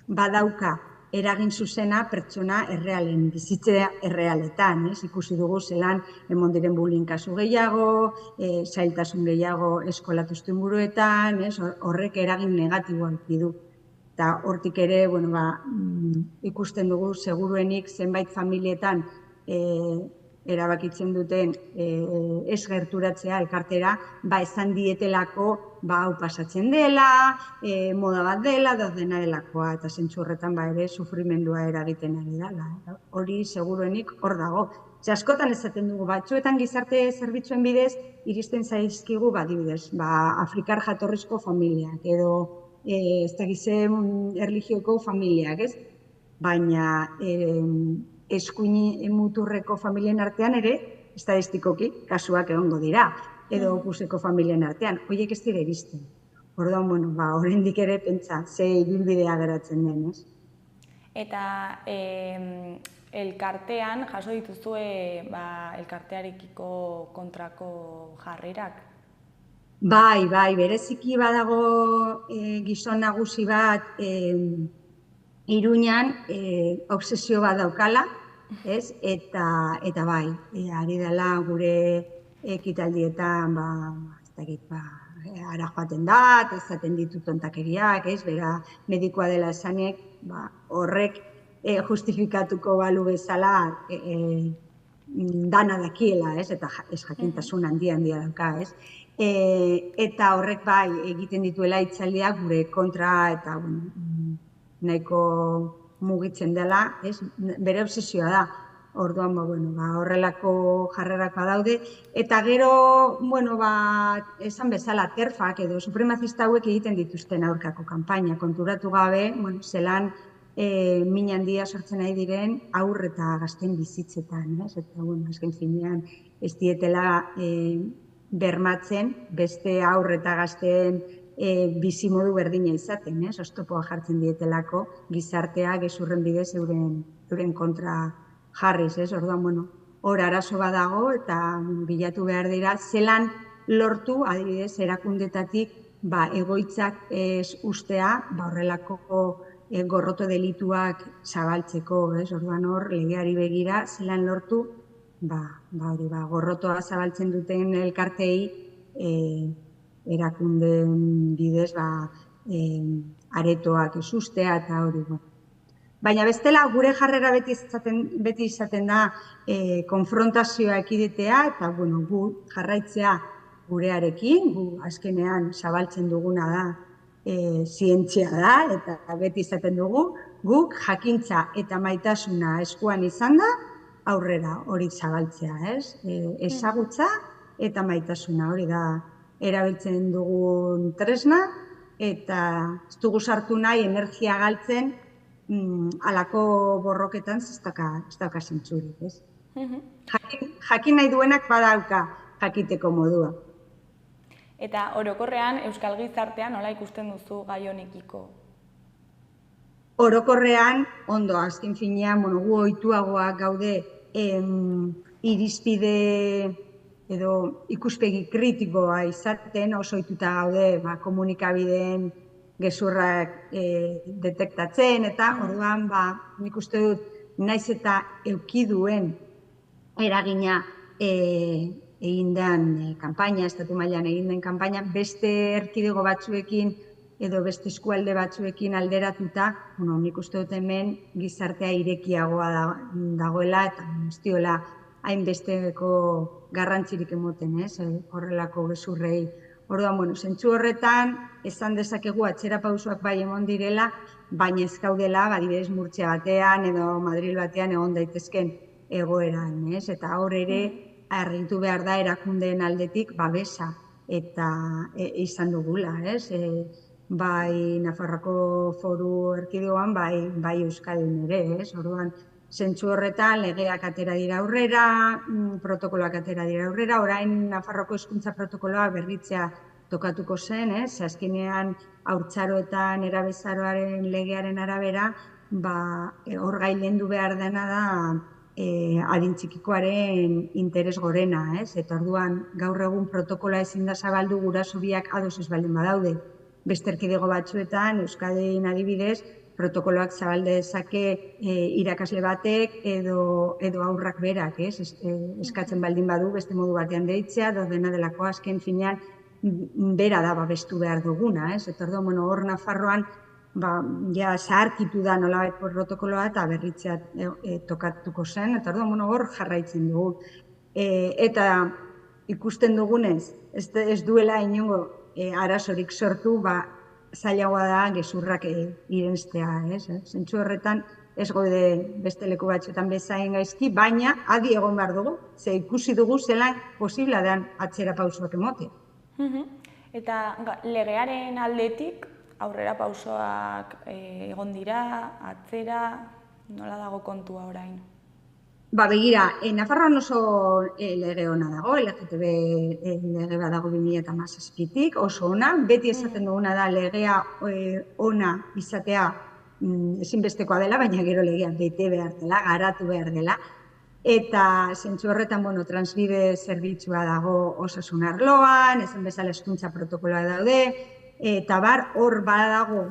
badauka eragin zuzena pertsona errealen, bizitzea errealetan, ikusi dugu zelan emon diren bullying kasu gehiago, zailtasun gehiago eskola testuinguruetan, horrek eragin negatiboa eduki du. Eta hortik ere, ikusten dugu seguruenik zenbait familietan erabakitzen duten ez gerturatzea elkartera, esan dietelako hau pasatzen dela, moda bat dela, dena delakoa, eta zentzu horretan ere sufrimendua eragiten ari dela. Hori seguruenik hor dago. Askotan esaten dugu, batzuetan gizarte zerbitzuen bidez, iristen zaizkigu, adibidez, afrikar jatorrizko familiak, edo ez dakizen erlijioko familiak, ez? Baina eskuin muturreko familien artean ere, estadistikoki, kasuak egongo dira, edo opuseko familien artean, horiek ez dira iristen. Orduan, oraindik ere pentsa, ze ibilbidea geratzen den, ez? Eta elkartean, jaso dituzue elkartearekiko kontrako jarrerak? Bai, bereziki badago gizon nagusi bat Iruñan obsesio bat daukala, eta bai, ari dela gure ekitaldietan, ara joaten da, ezaten ditu tontakeriak, bera medikoa dela esanek, horrek justifikatuko balu bezala dana dakiela, eta ez jakintasun handia dauka, eta horrek bai egiten dituela hitzaldiak gure kontra, eta nahiko mugitzen dela, bere obsesioa da. Orduan, horrelako jarrerak badaude. Eta gero, esan bezala, terfak edo supremazista hauek egiten dituzten aurkako kanpaina. Konturatu gabe, zelan min handia sortzen nahi diren aur eta gazten bizitzetan. Eta, azken finean, ez dietela bermatzen beste aur eta gazten bizimodu berdina izaten, oztopoa jartzen dietelako gizartea gezurren bidez euren kontra jarriz, orduan, hor arazo badago eta bilatu behar dira, zelan lortu, adibidez, erakundetatik egoitzak ez ustea, horrelako gorroto delituak zabaltzeko, orduan hor, legeari begira, zelan lortu, gorrotoa zabaltzen duten elkartei erakundeen bidez aretoak ez ustea eta hori. Baina bestela, gure jarrera beti izaten da konfrontazioa ekiditea eta gu jarraitzea gurearekin, gu azkenean zabaltzen duguna da zientzia da eta beti izaten dugu, guk jakintza eta maitasuna eskuan izan da aurrera hori zabaltzea, ezagutza eta maitasuna hori da erabiltzen dugun tresna, eta ez dugu sartu nahi energia galtzen alako borroketan ez dauka zentzurik, ez? Jakin nahi duenak badauka jakiteko modua. Eta orokorrean euskal gizartean nola ikusten duzu gai honekiko? Orokorrean, ondo, azken finean, gu ohituagoak gaude irizpide edo ikuspegi kritikoa izaten, oso ohituta gaude komunikabideen gezurrak detektatzen, eta orduan, nik uste dut, naiz eta eduki duen eragina egin den kanpaina, estatu mailan egin den kanpaina, beste erkidego batzuekin edo beste eskualde batzuekin alderatuta, nik uste dut hemen gizartea irekiagoa dagoela eta ez diola hainbesteko garrantzirik emoten, horrelako gezurrei. Orduan, zentzu horretan, esan dezakegu atzera pausoak bai emon direla, baina ez gaudela, adibidez Murtzia batean edo Madril batean egon daitezken egoeran, eta hor ere argitu behar da erakundeen aldetik babesa eta izan dugula, bai Nafarroako Foru Erkidegoan, bai Euskadin ere, orduan, zentzu horretan legeak atera dira aurrera, protokoloak atera dira aurrera, orain Nafarroako hezkuntza protokoloa berritzea tokatuko zen, azkenean haurtzaroetan erabezaroaren legearen arabera, hor gailendu behar dena da adin txikikoaren interes gorena, eta orduan gaur egun protokoloa ezin da zabaldu guraso biak ados ez baldin badaude. Beste erkidego batzuetan, Euskadin adibidez, protokoloak zabalde dezake irakasle batek edo aurrak berak, eskatzen baldin badu beste modu batean deitzea, dena delako azken finean bera da babestu behar duguna, eta orduan hor Nafarroan zaharkitu da nolabait protokoloa eta berritzea tokatuko zen, eta orduan hor jarraitzen dugu. Eta ikusten dugunez, ez duela inongo arazorik sortu, zailagoa da gezurrak irenstea, zentzu horretan ez gaude beste leku batzuetan bezain gaizki, baina adi egon behar dugu, ze ikusi dugu zelan posiblea den atzera pausoak emote. Eta legearen aldetik aurrera pausoak egon dira, atzera, nola dago kontua orain? Begira, Nafarroan oso lege ona dago, LGTB lege bat dago 2017tik, oso ona, beti esaten duguna da legea ona izatea ezinbestekoa dela, baina gero legea bete behar dela, garatu behar dela, eta zentzu horretan, transbide zerbitzua dago osasun arloan, ezen bezala hezkuntza protokoloa daude, eta hor badago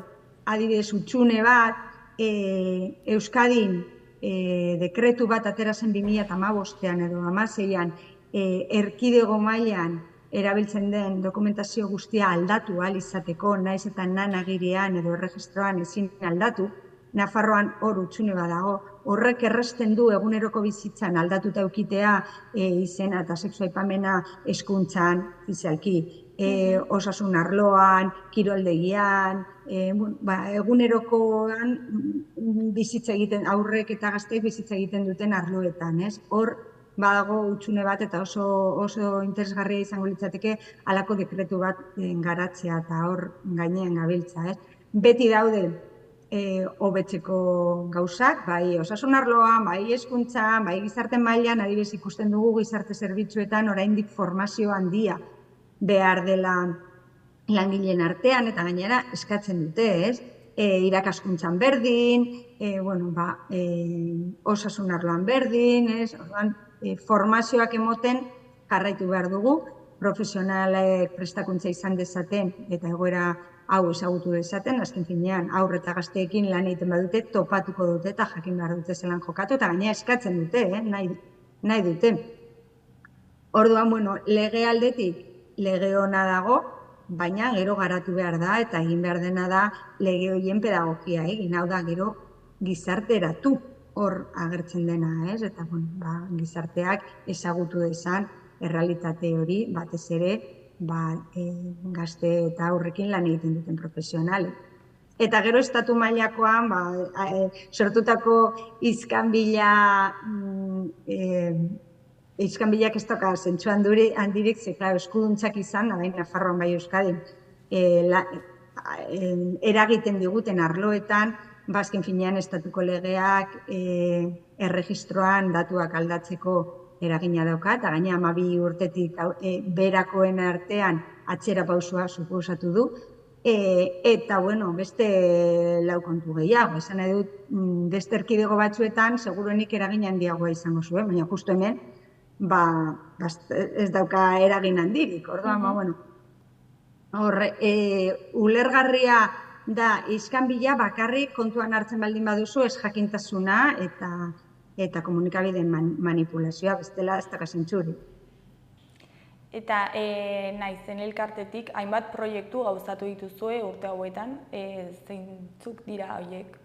adibidez hutsune bat, Euskadin dekretu bat atera zen 2015an edo 2016an erkidego mailan erabiltzen den dokumentazio guztia aldatu ahal izateko, naiz eta agirian edo erregistroan ezin aldatu, Nafarroan hor hutsune bat dago, horrek erresten du eguneroko bizitzan aldatuta eukitea izena eta sexu aipamena hezkuntzan, ofizialki, osasun arloan, kiroldegian, egunerokoan bizitza egiten, aurrek eta gazteek bizitza egiten duten arloetan, hor badago hutsune bat eta oso interesgarria izango litzateke halako dekretu bat garatzea eta hor gainean gabiltza, beti daude hobetzeko gauzak, bai osasun arloan, bai hezkuntzan, bai gizarte mailan, adibidez ikusten dugu gizarte zerbitzuetan oraindik formazio handia behar dela langileen artean, eta gainera eskatzen dute, irakaskuntzan berdin, osasun arloan berdin, orduan formazioak emoten jarraitu behar dugu, profesionalek prestakuntza izan dezaten eta egoera hau ezagutu dezaten, azken finean haur eta gazteekin lan egiten badute, topatuko dute eta jakin behar dute zelan jokatu, eta gainera eskatzen dute, nahi dute. Orduan, lege aldetik lege ona dago, baina gero garatu behar da eta egin behar dena da lege horien pedagogia egin, hau da gero gizarteratu hor agertzen dena, eta gizarteak ezagutu dezan errealitate hori batez ere gazte eta aurrekin lan egiten duten profesionalek. Eta gero estatu mailakoan sortutako iskanbila Euskanbilak ez dauka zentsu handirik, ze, klar, eskuduntzak izan, bai Nafarroan bai Euskadin, eragiten diguten arloetan, azken finean estatuko legeak erregistroan datuak aldatzeko eragina dauka, eta gaina 12 urtetik berakoen artean atzera pausua suposatu du, eta, bueno, beste lau kontu gehiago, esan nahi dut, beste erkidego batzuetan, seguruenik eragin handiagoa izango zuen, baina justu hemen, ez dauka eragin handirik, orduan, bueno, ulergarria da iskanbila bakarrik kontuan hartzen baldin baduzu ez jakintasuna eta komunikabideen manipulazioa, bestela ez da zentzurik. Eta naizen elkartetik hainbat proiektu gauzatu dituzue urte hauetan, zeintzuk dira horiek?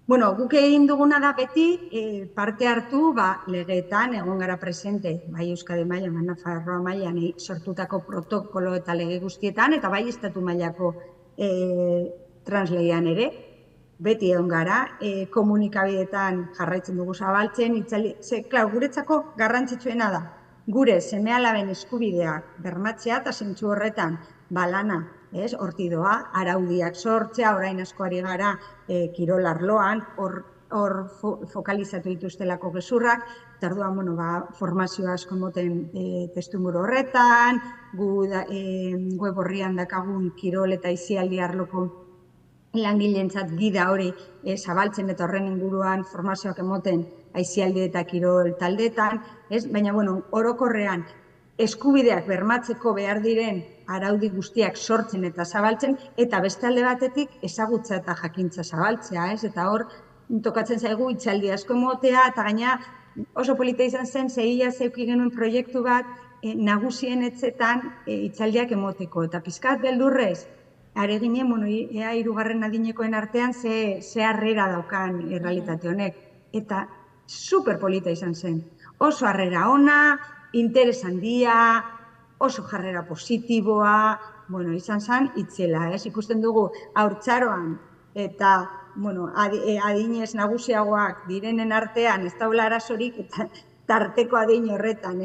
Bueno, guk egin duguna da beti parte hartu legeetan egon gara presente, bai Euskadi mailan, bai Nafarroa mailan sortutako protokolo eta lege guztietan, eta bai estatu mailako transleian ere, beti egon gara, komunikabideetan jarraitzen dugu zabaltzen, guretzako garrantzitsuena da, gure seme-alaben eskubideak bermatzea eta zentzu horretan lana, hortik doa, araudiak sortzea, orain asko ari gara kirol arloan, hor fokalizatu dituztelako gezurrak, eta orduan, formazio asko moten testuinguru horretan, gu web horrian dakagun kirol eta aisialdi arloko langileentzat gida hori zabaltzen eta horren inguruan formazioak emoten aisialdi eta kirol taldetan, baina, orokorrean eskubideak bermatzeko behar diren araudi guztiak sortzen eta zabaltzen, eta beste alde batetik ezagutza eta jakintza zabaltzea, eta hor tokatzen zaigu hitzaldi asko emotea, eta gaina oso polita izan zen, zehila zeuki genuen proiektu bat nagusien etxetan hitzaldiak emoteko, eta pizkat beldurrez, are ginen, ea 3. adinekoen artean ze harrera daukan errealitate honek, eta super polita izan zen, oso harrera ona, interes handia, oso jarrera positiboa, izan zen itzela, ikusten dugu haurtzaroan eta adinez nagusiagoak direnen artean ez dagoela arazorik eta tarteko adin horretan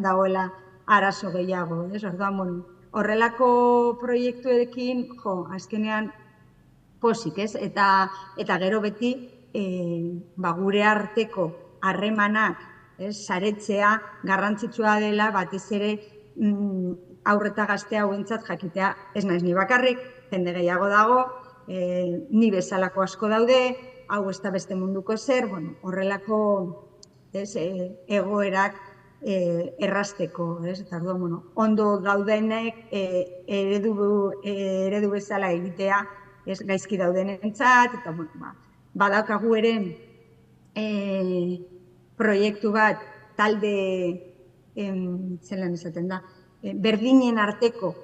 dagoela arazo gehiago, orduan, horrelako proiektuekin, azkenean pozik, eta gero beti gure arteko harremanak saretzea garrantzitsua dela batez ere aurreta gazte hauentzat jakitea ez naiz ni bakarrik, jende gehiago dago, ni bezalako asko daude, hau ez da beste munduko zer, horrelako egoerak errazteko, eta orduan, ondo gaudenek eredu bezala egitea gaizki daudenentzat, eta badaukagu ere proiektu bat talde, zelan esaten da, berdinen arteko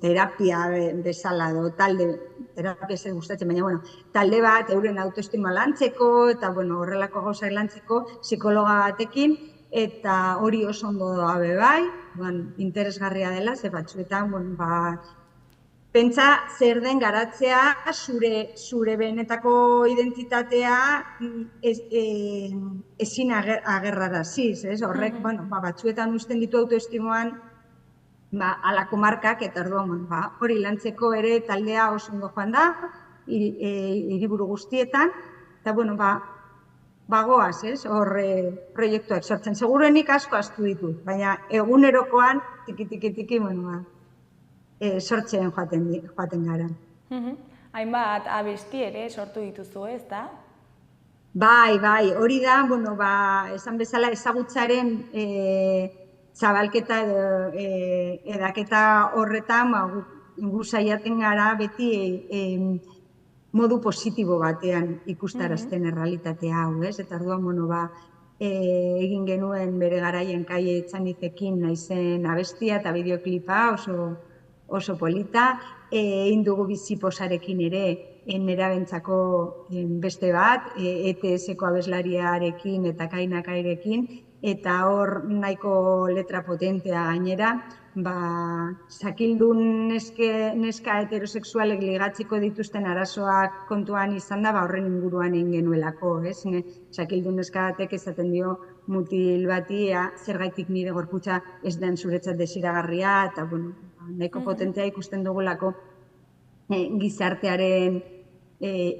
terapia bezala edo talde, terapia ez gustatzen, baina talde bat euren autoestima lantzeko eta horrelako gauzak lantzeko psikologa batekin, eta hori oso ondo doa bai, interesgarria dela, ze batzuetan, pentsa zer den garatzea zure benetako identitatea ezin agerraraziz, horrek batzuetan uzten ditu autoestimoan alako markak, eta orduan hori lantzeko ere taldea oso ondo joan da, hiriburu guztietan, eta bagoaz, hor proiektuak sortzen. Seguruenik asko ditut, baina egunerokoan tiki sortzen joaten gara. Hainbat abesti ere sortu dituzu, ez da? Bai, hori da, esan bezala ezagutzaren zabalketa edo edaketa horretan gu saiatzen gara beti modu positibo batean ikustarazten errealitatea hau, eta orduan, egin genuen bere garaien Kaie Etxanizekin naizen abestia eta bideoklipa oso polita, egin dugu biziposarekin ere nerabentzako beste bat, ETS-ko abeslariarekin eta Kainakairekin, eta hor nahiko letra potentea gainera, sakildun neska heterosexualek ligatzeko dituzten arazoak kontuan izan da, horren inguruan egin genuelako, sakildun neska batek esaten dio mutil batia, zergaitik nire gorputza ez den zuretzat desiragarria, eta, nahiko potentea ikusten dugulako gizartearen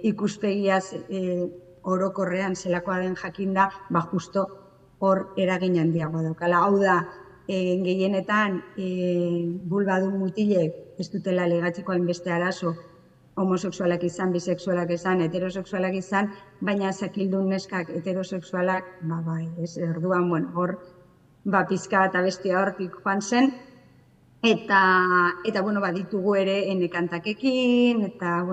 ikuspegiaz orokorrean zelakoa den jakinda, justo hor eragin handiagoa daukala. Hau da, gehienetan bulbadun mutilek ez dutela ligatzeko hainbeste arazo, homosexualak izan, bisexualak izan, heterosexualak izan, baina zakildun neskak heterosexualak, bai, ez, orduan, hor, pizka eta bestia hortik joan zen, eta ditugu ere enekantakekin, eta,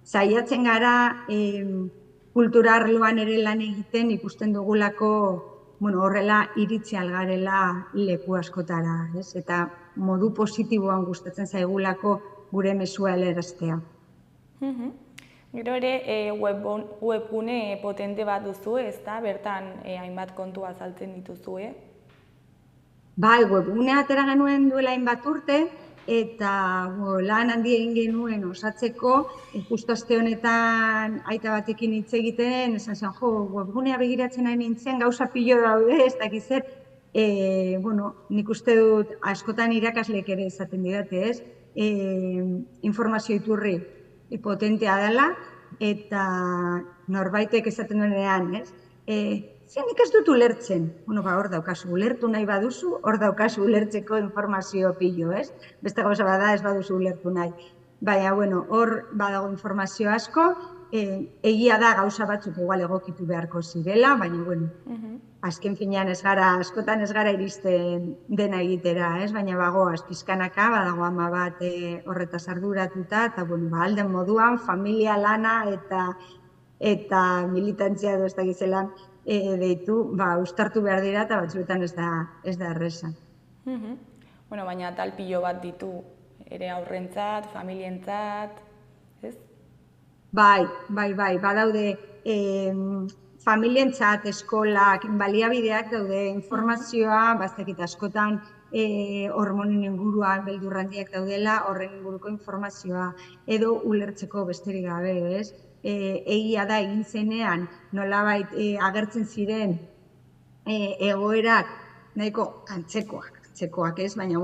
saiatzen gara kultura arloan ere lan egiten ikusten dugulako horrela iritsi algarela leku askotara, ez? Eta modu positiboan gustatzen zaigulako gure mezua helaraztea. Gero ere webgune potente bat duzu, ezta? Bertan hainbat kontu azaltzen dituzue. Bai, webgunea atera genuen duela hainbat urte, eta lan handi egin genuen osatzeko, justu aste honetan aita batekin hitz egiten, esan zen, webgunea begiratzen nahi nintzen, gauza pilo daude, ez dakiz zer, nik uste dut askotan irakaslek ere esaten didate, ez? Informazio iturri potentea dela, eta norbaitek esaten duenean, ez? Nik ez dut ulertzen. Hor daukazu, ulertu nahi baduzu, hor daukazu ulertzeko informazio pilo, ez? Beste gauza bada ez baduzu ulertu nahi. Baina, hor badago informazio asko, egia da gauza batzuk igual egokitu beharko zirela, baina, azken finean askotan ez gara iristen dena egitera, ez? Baina bagoaz, pizkanaka, badago ama bat horretaz arduratuta, eta, alden moduan, familia lana eta militantzia edo ez da gizelan, deitu, uztartu behar dira eta batzuetan ez da erreza. Baina tal pilo bat ditu ere aurrentzat, familientzat, ez? Bai, badaude familientzat, eskolak, baliabideak daude, informazioa, bazekit askotan hormonen inguruan beldurrandiak daudela, horren inguruko informazioa, edo ulertzeko besterik gabe, ez? Egia da egin zenean nolabait agertzen ziren egoerak nahiko antzekoak ez, baina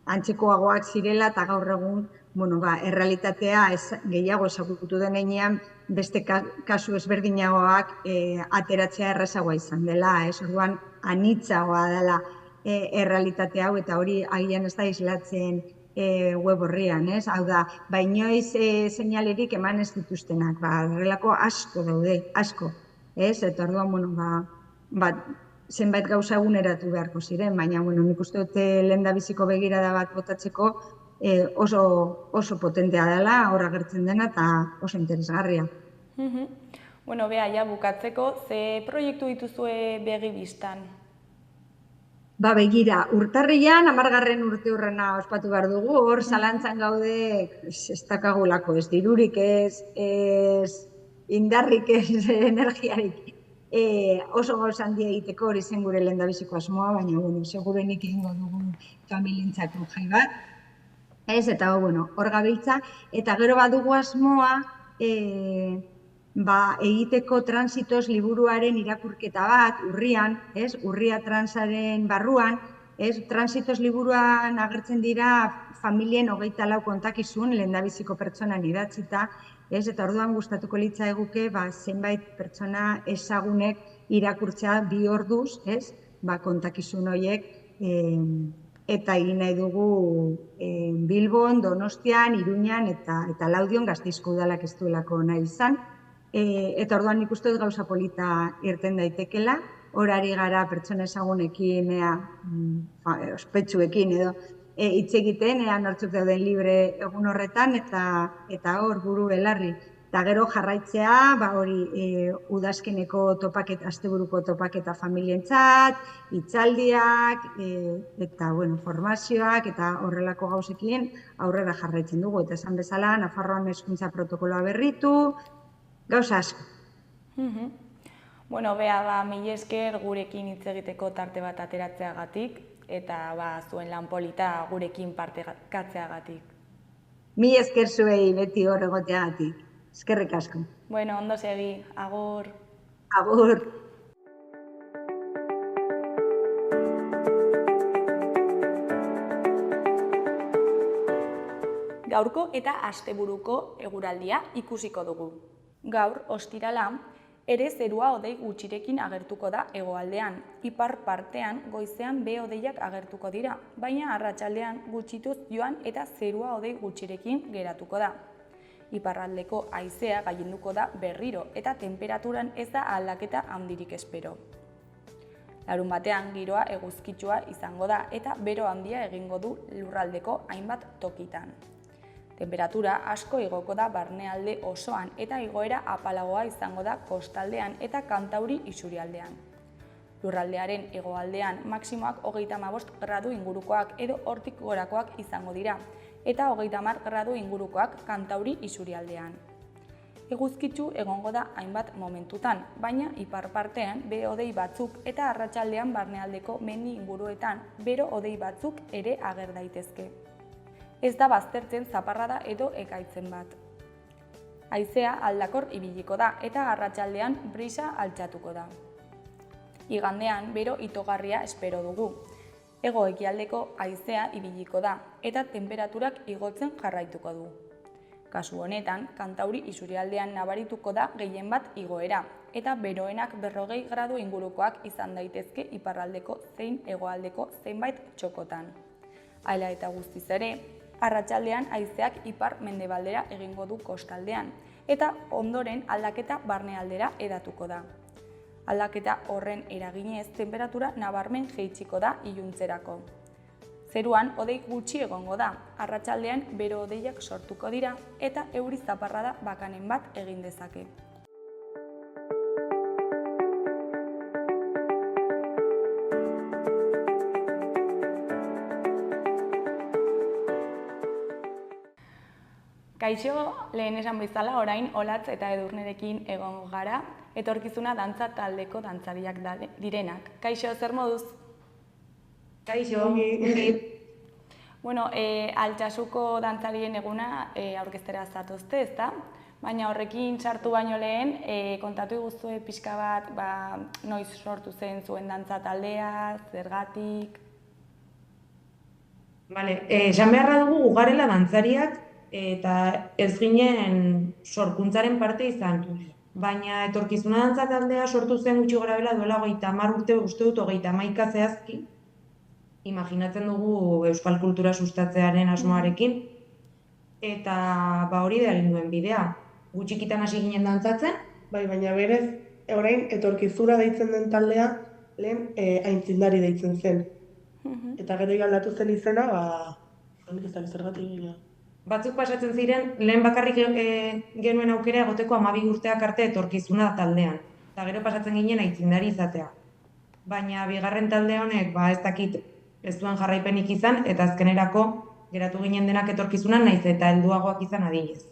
antzekoagoak zirela eta gaur egun errealitatea gehiago ezagutu denean beste kasu ezberdinagoak ateratzea errazagoa izan dela, ez? Orduan anitzagoa dela errealitate hau eta hori agian ez da islatzen web horrian, ez? Hau da, inoiz seinalerik eman ez dituztenak, horrelako asko daude, asko, ez? Eta orduan, zenbait gauza eguneratu beharko ziren, baina nik uste dut lehendabiziko begirada bat botatzeko oso potentea dela, hor agertzen dena eta oso interesgarria. Bea, bukatzeko, ze proiektu dituzue begi bistan? Begira, urtarrian, 10. urteurrena ospatu behar dugu, hor zalantzan gaude ez dakagulako, ez dirurik ez, indarrik ez, energiarik. Oso gauza handia egiteko hori zen gure lehendabiziko asmoa, baina, segurenik egingo dugu familientzako jai bat. Ez, eta, hor gabiltza, eta gero badugu asmoa, egiteko Transitos liburuaren irakurketa bat, urrian, ez? Urria transaren barruan, ez? Transitos liburuan agertzen dira familien 24 kontakizun, lehendabiziko pertsonan idatzita, ez? Eta orduan gustatuko litzaiguke, zenbait pertsona ezagunek irakurtzea 2 orduz, ez? Kontakizun horiek, eta egin nahi dugu Bilbon, Donostian, Iruñan eta Laudion, Gasteizko udalak ez duelako nahi izan. Eta orduan nik uste dut gauza polita irten daitekela, horari gara pertsona ezagunekin, ospetsuekin edo hitz egiten, nortzuk dauden libre egun horretan, eta hor buru belarri. Eta gero jarraitzea, hori udazkeneko topaketa, asteburuko topaketa familientzat, hitzaldiak, eta formazioak, eta horrelako gauzekin aurrera jarraitzen dugu. Eta esan bezala, Nafarroan hezkuntza protokoloa berritu, gauza asko. Bea, mila esker gurekin hitz egiteko tarte bat ateratzeagatik, eta zuen lan polita gurekin partekatzeagatik. Mila esker zuei beti hor egoteagatik. Eskerrik asko. Ondo segi, agur. Agur. gaurko eta asteburuko eguraldia ikusiko dugu. Gaur, ostirala, ere zerua hodei gutxirekin agertuko da hegoaldean. Ipar partean goizean behe-hodeiak agertuko dira, baina arratsaldean gutxituz joan eta zerua hodei gutxirekin geratuko da. Iparraldeko haizea gailenduko da berriro eta tenperaturan ez da aldaketa handirik espero. Larunbatean giroa eguzkitsua izango da eta bero handia egingo du lurraldeko hainbat tokitan. Tenperatura asko igoko da barnealde osoan eta igoera apalagoa izango da kostaldean eta kantauri isurialdean. Lurraldearen hegoaldean maximoak 35 gradu ingurukoak edo hortik gorakoak izango dira eta 30 gradu ingurukoak kantauri isurialdean. Eguzkitsu egongo da hainbat momentutan, baina ipar partean behe-hodei batzuk eta arratsaldean barnealdeko mendi inguruetan bero-hodei batzuk ere ager daitezke. Ez da baztertzen zaparrada edo ekaitzen bat. Haizea aldakor ibiliko da eta arratsaldean brisa altxatuko da. Igandean bero itogarria espero dugu. Hego-ekialdeko haizea ibiliko da eta tenperaturak igotzen jarraituko du. Kasu honetan, kantauri isurialdean nabarituko da gehien bat igoera eta beroenak 40 gradu ingurukoak izan daitezke iparraldeko zein hegoaldeko zenbait txokotan. Hala eta guztiz ere, arratsaldean haizeak ipar mendebaldera egingo du kostaldean eta ondoren aldaketa barnealdera hedatuko da. Aldaketa horren eraginez tenperatura nabarmen jaitsiko da iluntzerako. Zeruan hodei gutxi egongo da, arratsaldean bero-hodeiak sortuko dira eta euri zaparrada bakanen bat egin dezake. Kaixo, lehen esan bezala orain Olatz eta Edurnerekin egongo gara, etorkizuna dantza taldeko dantzariak direnak. Kaixo, zer moduz? Kaixo, Bueno, Altsasuko dantzarien eguna aurkeztera zatozte, ezta? Baina horrekin sartu baino lehen, kontatu iguzue pixka bat, noiz sortu zen zuen dantza taldea, zergatik? Esan beharra dugu gugarela dantzariak eta ez ginen sorkuntzaren parte izan. Baina etorkizuna dantza taldea sortu zen gutxi gorabehera duela 30 urte, uste dut 31 zehazki. Imaginatzen dugu euskal kultura sustatzearen asmoarekin, eta hori da egin duen bidea. Gutxikitan hasi ginen dantzatzen. Bai, baina berez, orain etorkizura deitzen den taldea, lehen aintzindari deitzen zen. Eta gero aldatu zen izena, ez da zergatik gina. Batzuk pasatzen ziren, lehen bakarrik genuen aukera egoteko 12 urteak arte etorkizuna taldean. Eta gero pasatzen ginen aintzindari izatea. Baina bigarren talde honek, ez dakit, ez duen jarraipenik izan, eta azkenerako geratu ginen denak etorkizunan naiz eta helduagoak izan adinez.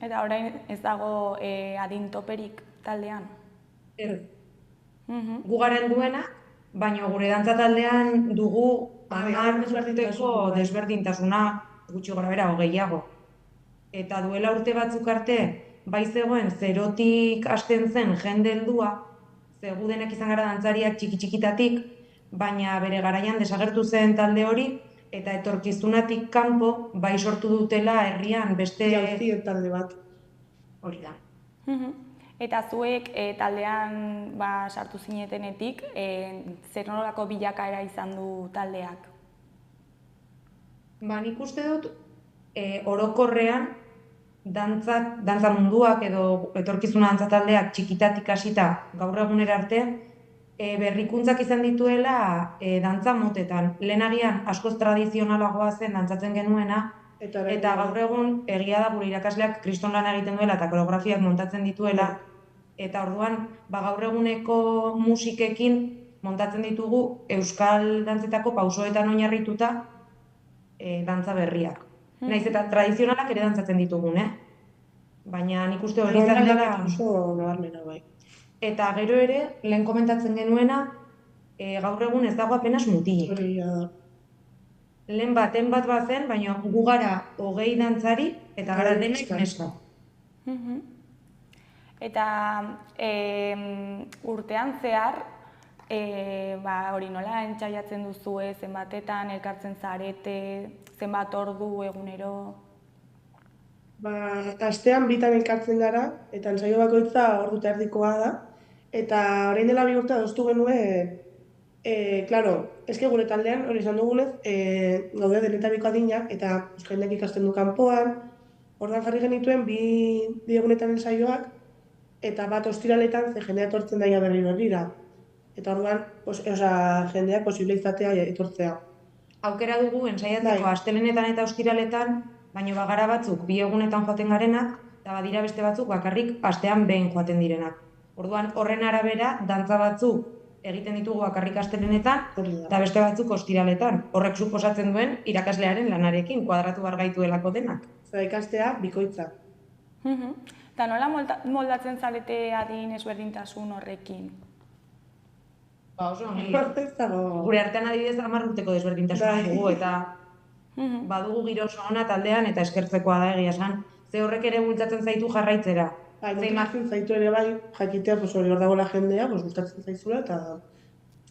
Eta orain ez dago adin toperik taldean? Gu garen duena, baina gure dantza taldean dugu 10 urteko desberdintasuna gutxi gorabehera 20. Eta duela urte batzuk arte, bai zegoen zerotik hasten zen jende heldua, gu denak izan gara dantzariak txiki-txikitatik, baina bere garaian desagertu zen talde hori, eta etorkizunatik kanpo bai sortu dutela herrian beste... Jauzien talde bat. Hori da. Eta zuek taldean sartu zinetenetik, zer nolako bilakaera izan du taldeak? Nik uste dut, orokorrean, dantza munduak edo etorkizuna dantza taldeak txikitatik hasita gaur egunera arte, berrikuntzak izan dituela dantza motetan. Lehenagian askoz tradizionalagoa zen dantzatzen genuena, eta gaur egun egia da gure irakasleak kriston lana egiten duela eta koreografiak montatzen dituela, eta orduan gaur eguneko musikekin montatzen ditugu euskal dantzetako pausoetan oinarrituta dantza berriak. Naiz eta tradizionalak ere dantzatzen ditugun, baina nik uste hori izan dela... Oso nabarmena bai. Eta gero ere, lehen komentatzen genuena, gaur egun ez dago apenas mutilik. Lehen baten bat bazen, baina gu gara 20 dantzari eta gara denek neska. Eta urtean zehar, hori nola entzaiatzen duzue, zenbatetan elkartzen zarete, zenbat ordu egunero? Astean bitan elkartzen gara, eta ensaio bakoitza ordu eta erdikoa da, eta orain dela 2 urte adostu genuen, claro, eske gure taldean, hori esan dugunez, gaude denetariko adinak, eta jendeak ikasten du kanpoan, ordan jarri genituen bi egunetan ensaioak, eta bat ostiraletan ze jendea etortzen daia berriro herrira. Eta orduan, jendeak posible izatea etortzea. Aukera dugu ensaiatzeko Bai. astelehenetan eta ostiraletan, baino bagara batzuk 2 egunetan joaten garenak, eta badira beste batzuk bakarrik astean behin joaten direnak. Orduan, horren arabera, dantza batzuk egiten ditugu bakarrik astelehenetan, Hori da. eta beste batzuk ostiraletan. Horrek suposatzen duen irakaslearen lanarekin, kuadratu behar gaituelako denak. Zara ikastea, bikoitza. Eta nola moldatzen zarete adin ezberdintasun horrekin? Oso ongi. Ez dago. Gure artean adibidez 10 urteko desberdintasuna dugu, eta badugu giro oso ona taldean, eta eskertzekoa da egia esan. Ze horrek ere bultzatzen zaitu jarraitzera. Bai, motibatzen zaitu ere bai, jakitea, hori hor dagoela jendea, gustatzen zaizula, eta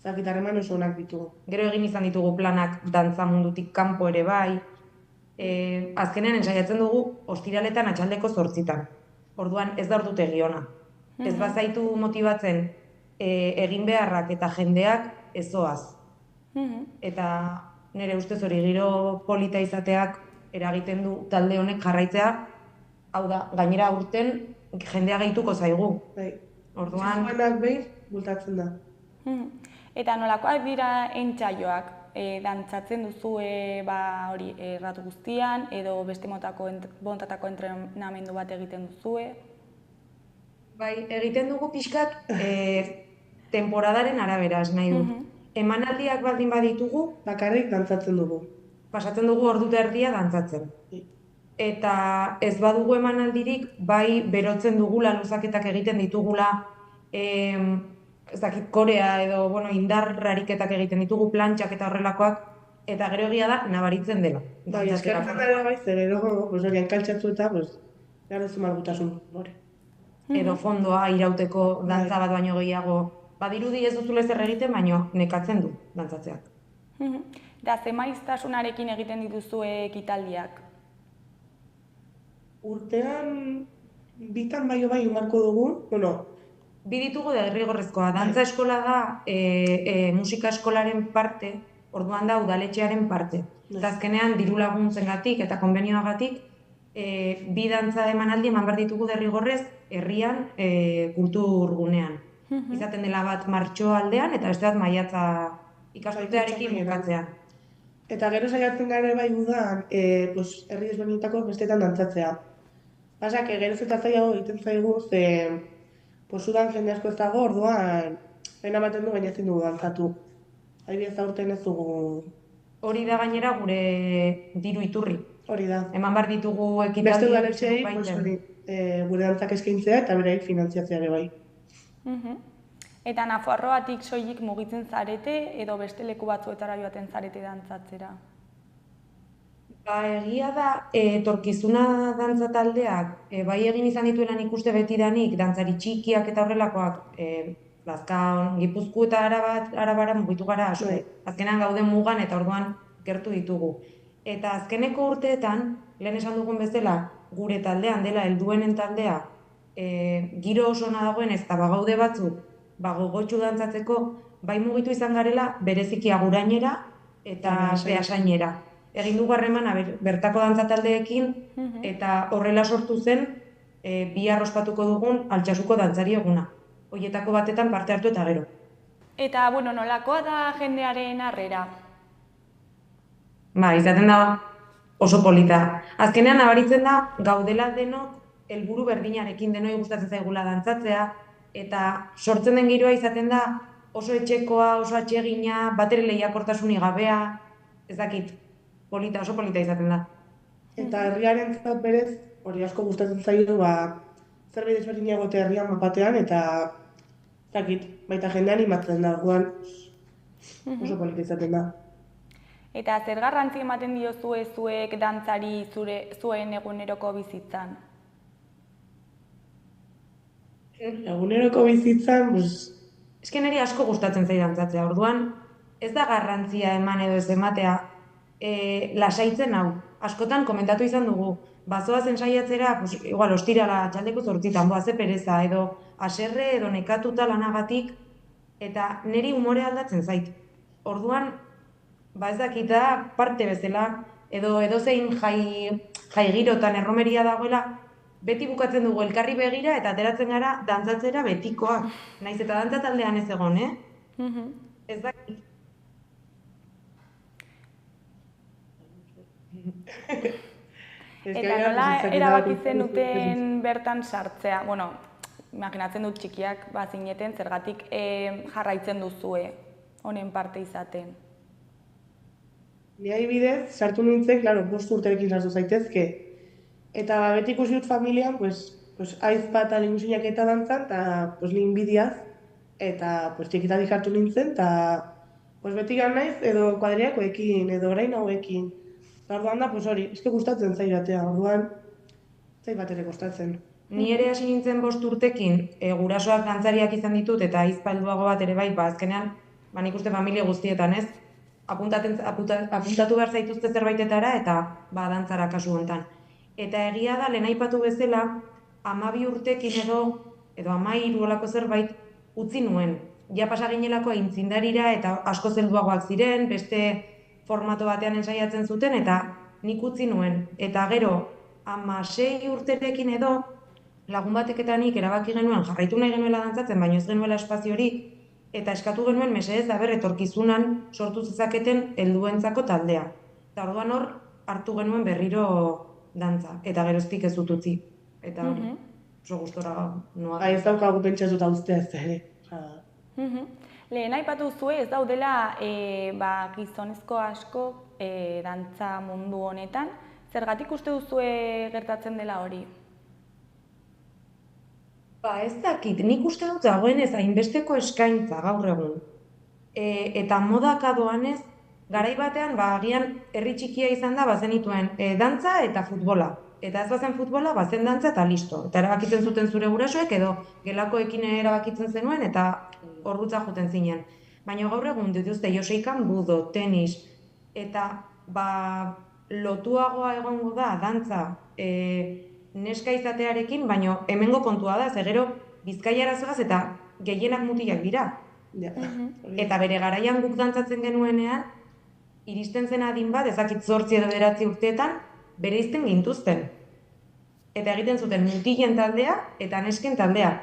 zakitarreman oso onak ditugu. Gero egin izan ditugu planak dantza mundutik kanpo ere bai. Azkenean ensaiatzen dugu ostiraletan atxaldeko 8:00. Orduan ez da ordutegi ona. Ez bazaitu motibatzen egin beharrak eta jendeak ezoaz. Eta nire ustez hori giro polita izateak eragiten du talde honek jarraitzea, hau da, gainera urten jendea gehituko zaigu. Bai. Orduan, Zizuenak behin, bultatzen da. Eta nolakoak dira entsaioak? Dantzatzen duzue hori erratu guztian, edo beste montatako entrenamendu bat egiten duzue? bai, egiten dugu pixkat temporadaren arabera, ez nahi dut. Emanaldiak baldin baditugu, Bakarrik dantzatzen dugu. pasatzen dugu ordu eta erdia dantzatzen. Eta ez badugu emanaldirik, bai berotzen dugula, luzaketak egiten ditugula, ez dakit korea edo indarrariketak egiten ditugu, plantxak eta horrelakoak, eta gero egia da, nabaritzen dela. Bai, eskertzen dara bai, zer gero, horian kaltxatu eta, gara zu malgutasun hori. Edo fondoa irauteko dantza bat baino gehiago. Badirudi ez duzule zer egiten, baino nekatzen du dantzatzeak. Da, ze maiztasunarekin egiten dituzue ekitaldiak? Urtean, bitan bai inbarko dugu, Bi ditugu derrigorrezkoa. Dantza eskola da musika eskolaren parte, orduan da udaletxearen parte. Eta azkenean diru laguntzengatik eta konbenioagatik bi dantza emanaldi eman behar ditugu derrigorrez herrian kulturgunean. Izaten dela bat martxo aldean eta beste bat maiatza ikasturtearekin bukatzean. Eta gero saiatzen gara bai udan, herri desberdinetako bestetan dantzatzea. Pasak, geroz eta zailago egiten zaigu, udan jende asko ez dago, orduan, pena ematen du baina ezin dugu dantzatu. Adibidez aurten ez dugu. Hori da gainera gure diru iturri. Hori da. Eman behar ditugu ekitaldi. Beste udaletxeei, gure dantzak eskaintzea eta bereik finantziatzea ere bai. Eta Nafarroatik soilik mugitzen zarete edo beste leku batzuetara joaten zarete dantzatzera? Egia da, etorkizuna dantza taldeak, bai egin izan dituelan ikuste betidanik, dantzari txikiak eta horrelakoak, Lazkaon, Gipuzkoa eta Arabara mugitu gara asko. Azkenean gauden mugan eta orduan gertu ditugu. Eta azkeneko urteetan, lehen esan dugun bezala, gure taldean dela helduenen taldea, giro oso ona dagoen ez da bagaude batzuk, gogotsu dantzatzeko, bai mugitu izan garela bereziki Agurainera eta Beasainera. Egin dugu harremana bertako dantza taldeekin eta horrela sortu zen bihar ospatuko dugun Altsasuko dantzari eguna. Hoietako batetan parte hartu eta gero. Eta, nolakoa da jendearen harrera? Izaten da oso polita. Azkenean nabaritzen da gaudela denok helburu berdinarekin denoi gustatzen zaigula dantzatzea eta sortzen den giroa izaten da oso etxekoa, oso atsegina, batere lehiakortasunik gabea, ez dakit. Oso polita izaten da. Eta herriaren berez, hori asko gustatzen zaio, zerbait ezberdina egote herrian batean, eta baita jende animatzen da, oso polita izaten da. Eta zer garrantzi ematen diozue zuek dantzari zuen eguneroko bizitzan? Eguneroko bizitzan, Eske niri asko gustatzen zait dantzatzea, orduan ez da garrantzia eman edo ez ematea, lasaitzen hau. Askotan komentatu izan dugu, bazoazen saiatzera, pues, igual, ostirala txaldeko 8:00, ze pereza, edo haserre edo nekatuta lanagatik, eta niri umore aldatzen zait. Orduan, ez dakita parte bezala, edo edozein jai girotan erromeria dagoela, beti bukatzen dugu elkarri begira eta ateratzen gara dantzatzera betikoak. Naiz eta dantza taldean ez egon, Ez dakit. Eta nola erabaki zenuten bertan sartzea? Bueno, imaginatzen dut txikiak bazineten, zergatik jarraitzen duzue honen parte izaten. Ni adibidez, sartu nintzen, claro, 5 urterekin sartu zaitezke. Eta beti ikusi dut familian, aizpa eta limusinak eta dantzan, eta ni inbidiaz, eta txikitatik hartu nintzen, eta beti gan naiz, edo kuadriakoekin, edo orain hauekin. Orduan da, hori, eske gustatzen zait batea, orduan, zait bat ere gustatzen. Ni ere hasi nintzen 5 urtekin, gurasoak dantzariak izan ditut, eta aizpa helduago bat ere bai, azkenean, nik uste familia guztietan ez, apuntatu behar zaituzte zerbaitetara eta dantzara kasu hontan. Eta egia da, lehen aipatu bezala, 12 urtekin edo 13 olako zerbait utzi nuen. Ja pasa ginelako aintzindarira eta asko helduagoak ziren, beste formato batean ensaiatzen zuten, eta nik utzi nuen. Eta gero, 16 urterekin edo, lagun batek eta nik erabaki genuen jarraitu nahi genuela dantzatzen, baina ez genuela espaziorik, eta eskatu genuen mesedez etorkizunan sortu zezaketen helduentzako taldea. Eta orduan hor hartu genuen berriro dantza, eta geroztik ez dut utzi. Eta hori, oso gustora noa. Ez daukagu pentsatuta ustea ez ere. Lehen aipatu zue ez daudela gizonezko asko dantza mundu honetan. Zergatik uste duzue gertatzen dela hori? Ez dakit, nik uste dut dagoenez hainbesteko eskaintza gaur egun. Eta modaka doanez, garai batean, agian herri txikia izan da, bazenituen dantza eta futbola. Eta ez bazen futbola, bazen dantza eta listo. Eta erabakitzen zuten zure gurasoek, edo gelakoekin erabakitzen zenuen, eta horrutza juten zinen. Baina gaur egun dituzte joseikan budo, tenis, eta lotuagoa egongo da dantza neska izatearekin, baina hemengo kontua da, ze gero Bizkaia zoaz eta gehienak mutilak dira. Eta bere garaian guk dantzatzen genuenean, iristen zen adin bat, ezakit 8 edo 9 urteetan, bereizten gintuzten. Eta egiten zuten mutilen taldea eta nesken taldea.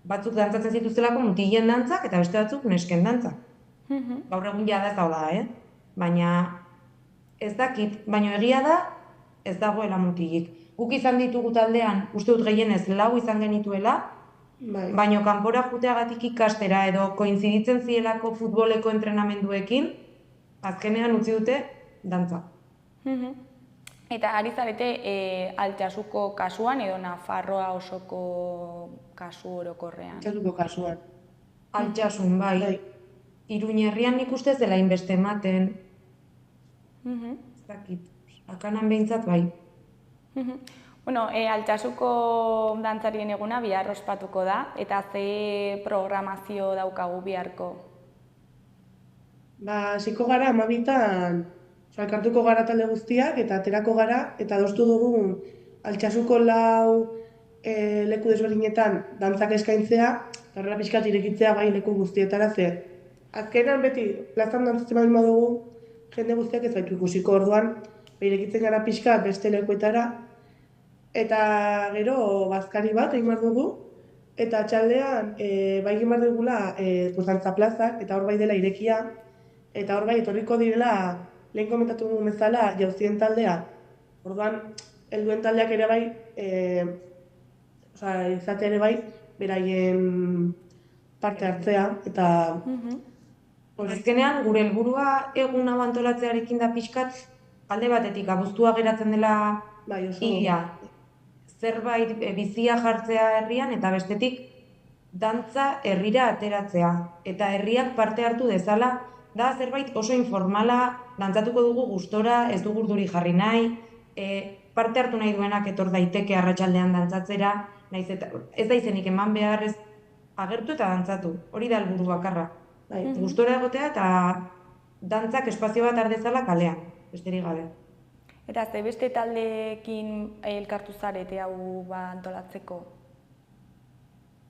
Batzuk dantzatzen zituztelako mutilen dantzak eta beste batzuk nesken dantzak. Gaur egun jada ez da, baina ez dakit, baina egia da ez dagoela mutilik. Guk izan ditugu taldean, uste dut gehienez 4 izan genituela, baina kanpora juteagatik ikastera edo koinziditzen zielako futboleko entrenamenduekin, azkenean utzi dute dantza. Eta ari zarete Altsasuko kasuan edo Nafarroa osoko kasu orokorrean? Altsasuko kasuan. Altsasun, bai. Iruñerrian nik uste ez dela inbeste ematen. Ez dakit, akanan behintzat bai. Bueno, Altsasuko dantzarien eguna bihar ospatuko da, eta ze programazio daukagu biharko? Hasiko gara 12-an, elkartuko gara talde guztiak, eta aterako gara, eta adostu dugu Altsasuko 4 leku desberdinetan dantzak eskaintzea, eta horrela pixkat irekitzea bai leku guztietara ze. Azkenan beti, plazan dantzatzen badin badugu, jende guztiak ez baitu ikusiko orduan, irekitzen gara pixkat beste lekuetara, eta gero bazkari bat egin behar dugu, eta txaldean bai egin behar dugula dantza plazak, eta hor bai dela irekia, eta hor bai etorriko direla, lehen komentatu dugun bezala, jauzien taldea. Orduan, helduen taldeak ere bai, izate ere bai, beraien parte hartzea, eta... Azkenean, gure helburua egun hau antolatzearekin da pixkat, alde batetik, abuztua geratzen dela ia, zerbait bizia jartzea herrian, eta bestetik, dantza herrira ateratzea. Eta herriak parte hartu dezala, da zerbait oso informala, dantzatuko dugu gustora, ez dugu urduri jarri nahi, parte hartu nahi duenak etor daiteke arratsaldean dantzatzera, ez da izenik eman behar ez agertu eta dantzatu, hori da helburu bakarra. Gustora egotea eta dantzak espazio bat ardezala kalean, besterik gabe. Eta ze beste taldeekin elkartu zarete hau antolatzeko?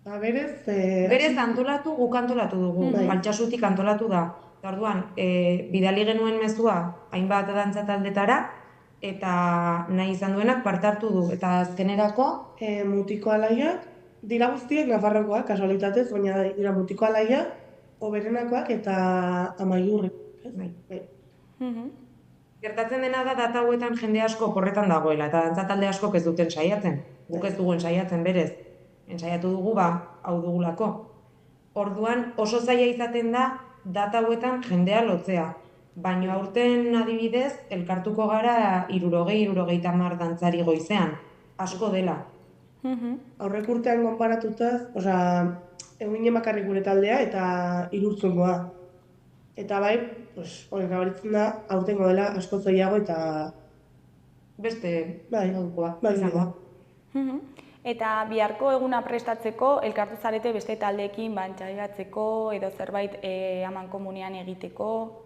Berez, Berez antolatu, guk antolatu dugu, Altsasutik antolatu da. Eta orduan, bidali genuen mezua hainbat dantza taldetara, eta nahi izan duenak parte hartu du. Eta azkenerako, mutiko alaiak, dira guztiek Nafarrokoak, kasualitatez, baina dira mutiko alaiak, Oberenakoak eta Amaiurri. bai. Gertatzen dena da data hauetan jende asko porretan dagoela, eta dantza talde askok ez duten saiatzen. Guk ez dugu saiatzen berez. Ensaiatu dugu, hau dugulako. Orduan oso zaila izaten da data hauetan jendea lotzea. Baina aurten adibidez, elkartuko gara 60-70 dantzari goizean. Asko dela. Aurrek urtean konparatutaz, egin bakarrik gure taldea eta irurtzungoa. Eta bai, nabaritzen da, aurtengo dela asko zoiago eta... Beste, bai, izango. Eta biharko eguna prestatzeko, elkartu zarete beste taldeekin bantxaiatzeko edo zerbait aman komunean egiteko?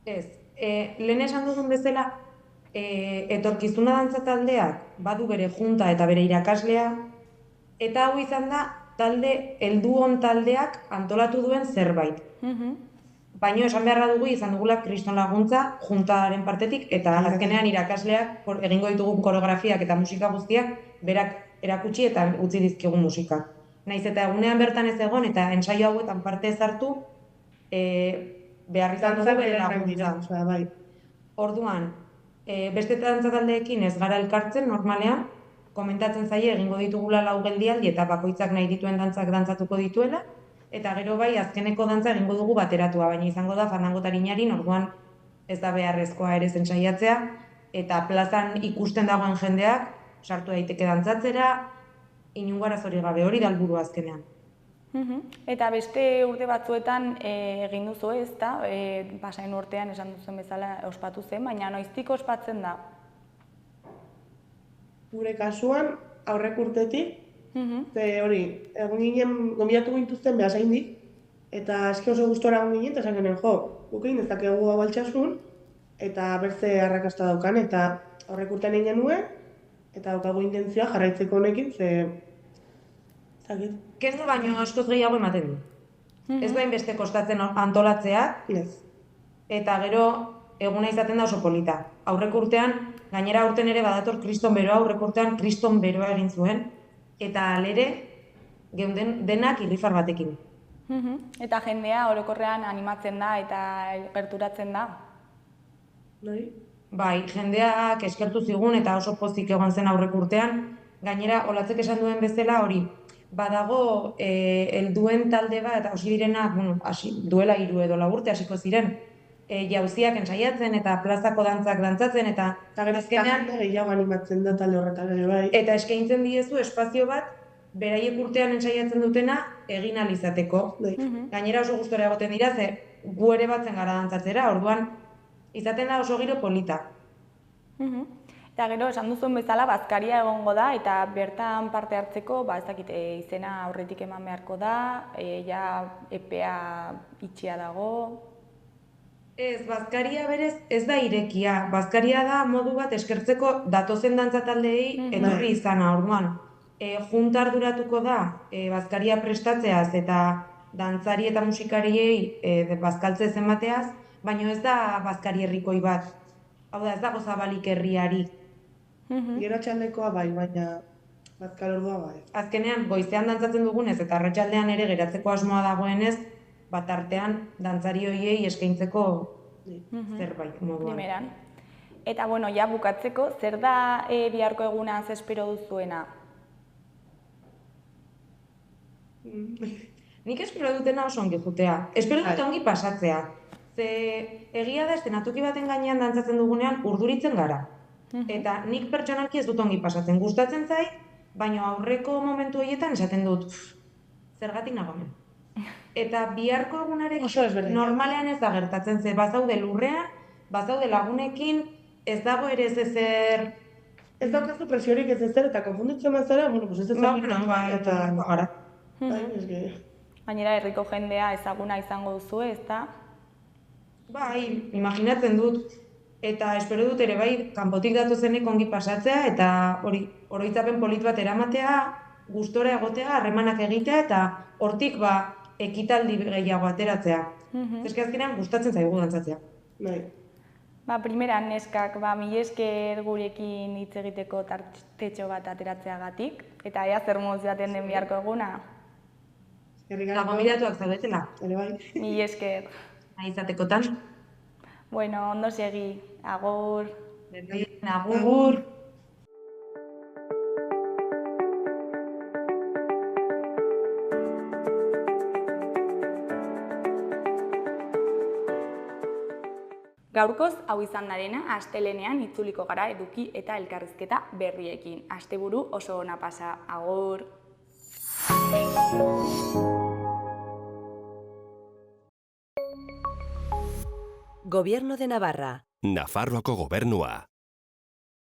Ez, lehen esan dugun bezala, etorkizuna dantza taldeak badu bere junta eta bere irakaslea, eta hau izan da helduon taldeak antolatu duen zerbait. Baina esan beharra dugu izan dugula kriston laguntza juntaren partetik, eta azkenean irakasleak egingo ditugun koreografiak eta musika guztiak berak erakutsi eta utzi dizkigun musikak. Naiz eta egunean bertan ez egon eta ensaio hauetan parte ez hartu, behar izan dugu bere laguntza. Orduan, beste dantza taldeekin ez gara elkartzen normalean, komentatzen zaie egingo ditugula 4 geldialdi eta bakoitzak nahi dituen dantzak dantzatuko dituela, eta gero bai azkeneko dantza egingo dugu bateratua, baina izango da fandango tarinarin, orduan ez da beharrezkoa ere zentsaiatzea, eta plazan ikusten dagoen jendeak sartu daiteke dantzatzera, inongo arazorik gabe, hori da helburua azkenean. Eta beste urte batzuetan egin duzu ez da, pasain urtean esan duzuen bezala ospatu zen, baina noiztik ospatzen da? Gure kasuan, aurrek urtetik, hori, egon ginen, gombidatu gintuzten Beasaindik, eta eski oso gustora egon ginen, eta esan genen, guk egin dezakegu hau Altsasun, eta bertze arrakasta daukan, eta aurrek urtean egin genuen, eta daukagu intentzioa jarraitzeko honekin, Kendu baino askoz gehiago ematen du. Ez du hainbeste kostatzen antolatzea, eta gero eguna izaten da oso polita. Aurreko urtean, gainera aurten ere badator kriston beroa, aurreko urtean kriston beroa egin zuen, eta alere geunden denak irrifar batekin. Eta jendea orokorrean animatzen da eta gerturatzen da? Bai, jendeak eskertu zigun eta oso pozik egon zen aurreko urtean. Gainera, Olatzek esan duen bezala hori, badago helduen talde bat, eta hasi direnak, duela 3 edo 4 urte hasiko ziren, jauziak ensaiatzen eta plazako dantzak dantzatzen, eta azkenean gehiago animatzen da talde horretan ere bai. Eta eskaintzen diezu espazio bat, beraiek urtean ensaiatzen dutena egin ahal izateko. Gainera oso gustora egoten dira, ze gu ere batzen gara dantzatzera, orduan izaten da oso giro polita. Eta gero, esan duzuen bezala, bazkaria egongo da, eta bertan parte hartzeko, ez dakit, izena aurretik eman beharko da, ja epea itxia dago. Ez, bazkaria berez ez da irekia. Bazkaria da modu bat eskertzeko datozen dantza taldeei etorri izana, orduan. Junta arduratuko da bazkaria prestatzeaz eta dantzari eta musikariei bazkaltze zenbateaz, baina ez da bazkari herrikoi bat. Hau da, ez dago Zabalik herriari. Gero atxaldekoa bai, baina bazkal ordua bai. Azkenean, goizean dantzatzen dugunez eta arratsaldean ere geratzeko asmoa dagoenez, bat artean dantzari hoiei eskaintzeko zerbait moduan. Primeran. Eta, bueno, ja bukatzeko, zer da biharko egunaz espero duzuena? Nik espero dutena oso ongi jutea. Espero dut ongi pasatzea. Ze egia da, eszenatoki baten gainean dantzatzen dugunean urduritzen gara. Eta nik pertsonalki ez dut ongi pasatzen. Gustatzen zait, baina aurreko momentu horietan esaten dut, zergatik nagoen. Eta biharko egunarekin normalean ez da gertatzen, ze bazaude lurrean, bazaude lagunekin, ez dago ere ez ezer... Ez daukazu presiorik ez ezer eta konfunditzen bazara, ez ezer eta gara. Gainera, herriko jendea ezaguna izango duzu, ez da? Bai, imaginatzen dut, eta espero dut ere bai kanpotik datozenek ongi pasatzea eta oroitzapen polit bat eramatea, gustora egotea, harremanak egitea eta hortik ekitaldi gehiago ateratzea. Eske azkenean gustatzen zaigu dantzatzea. Bai. Primeran neskak, mila esker gurekin hitz egiteko tartetxo bat ateratzeagatik, eta ea zer moduz baten den biharko eguna. Eta gomidatuak zaudetela. Ere bai. Mila esker. Nahi izatekotan. Bueno, ondo segi. Agur. Agur. Gaurkoz hau izan darena, astelenean itzuliko gara eduki eta elkarrizketa berriekin. Asteburu oso ona pasa. Agur. Gobierno de Navarra. Nafarroako gobernua.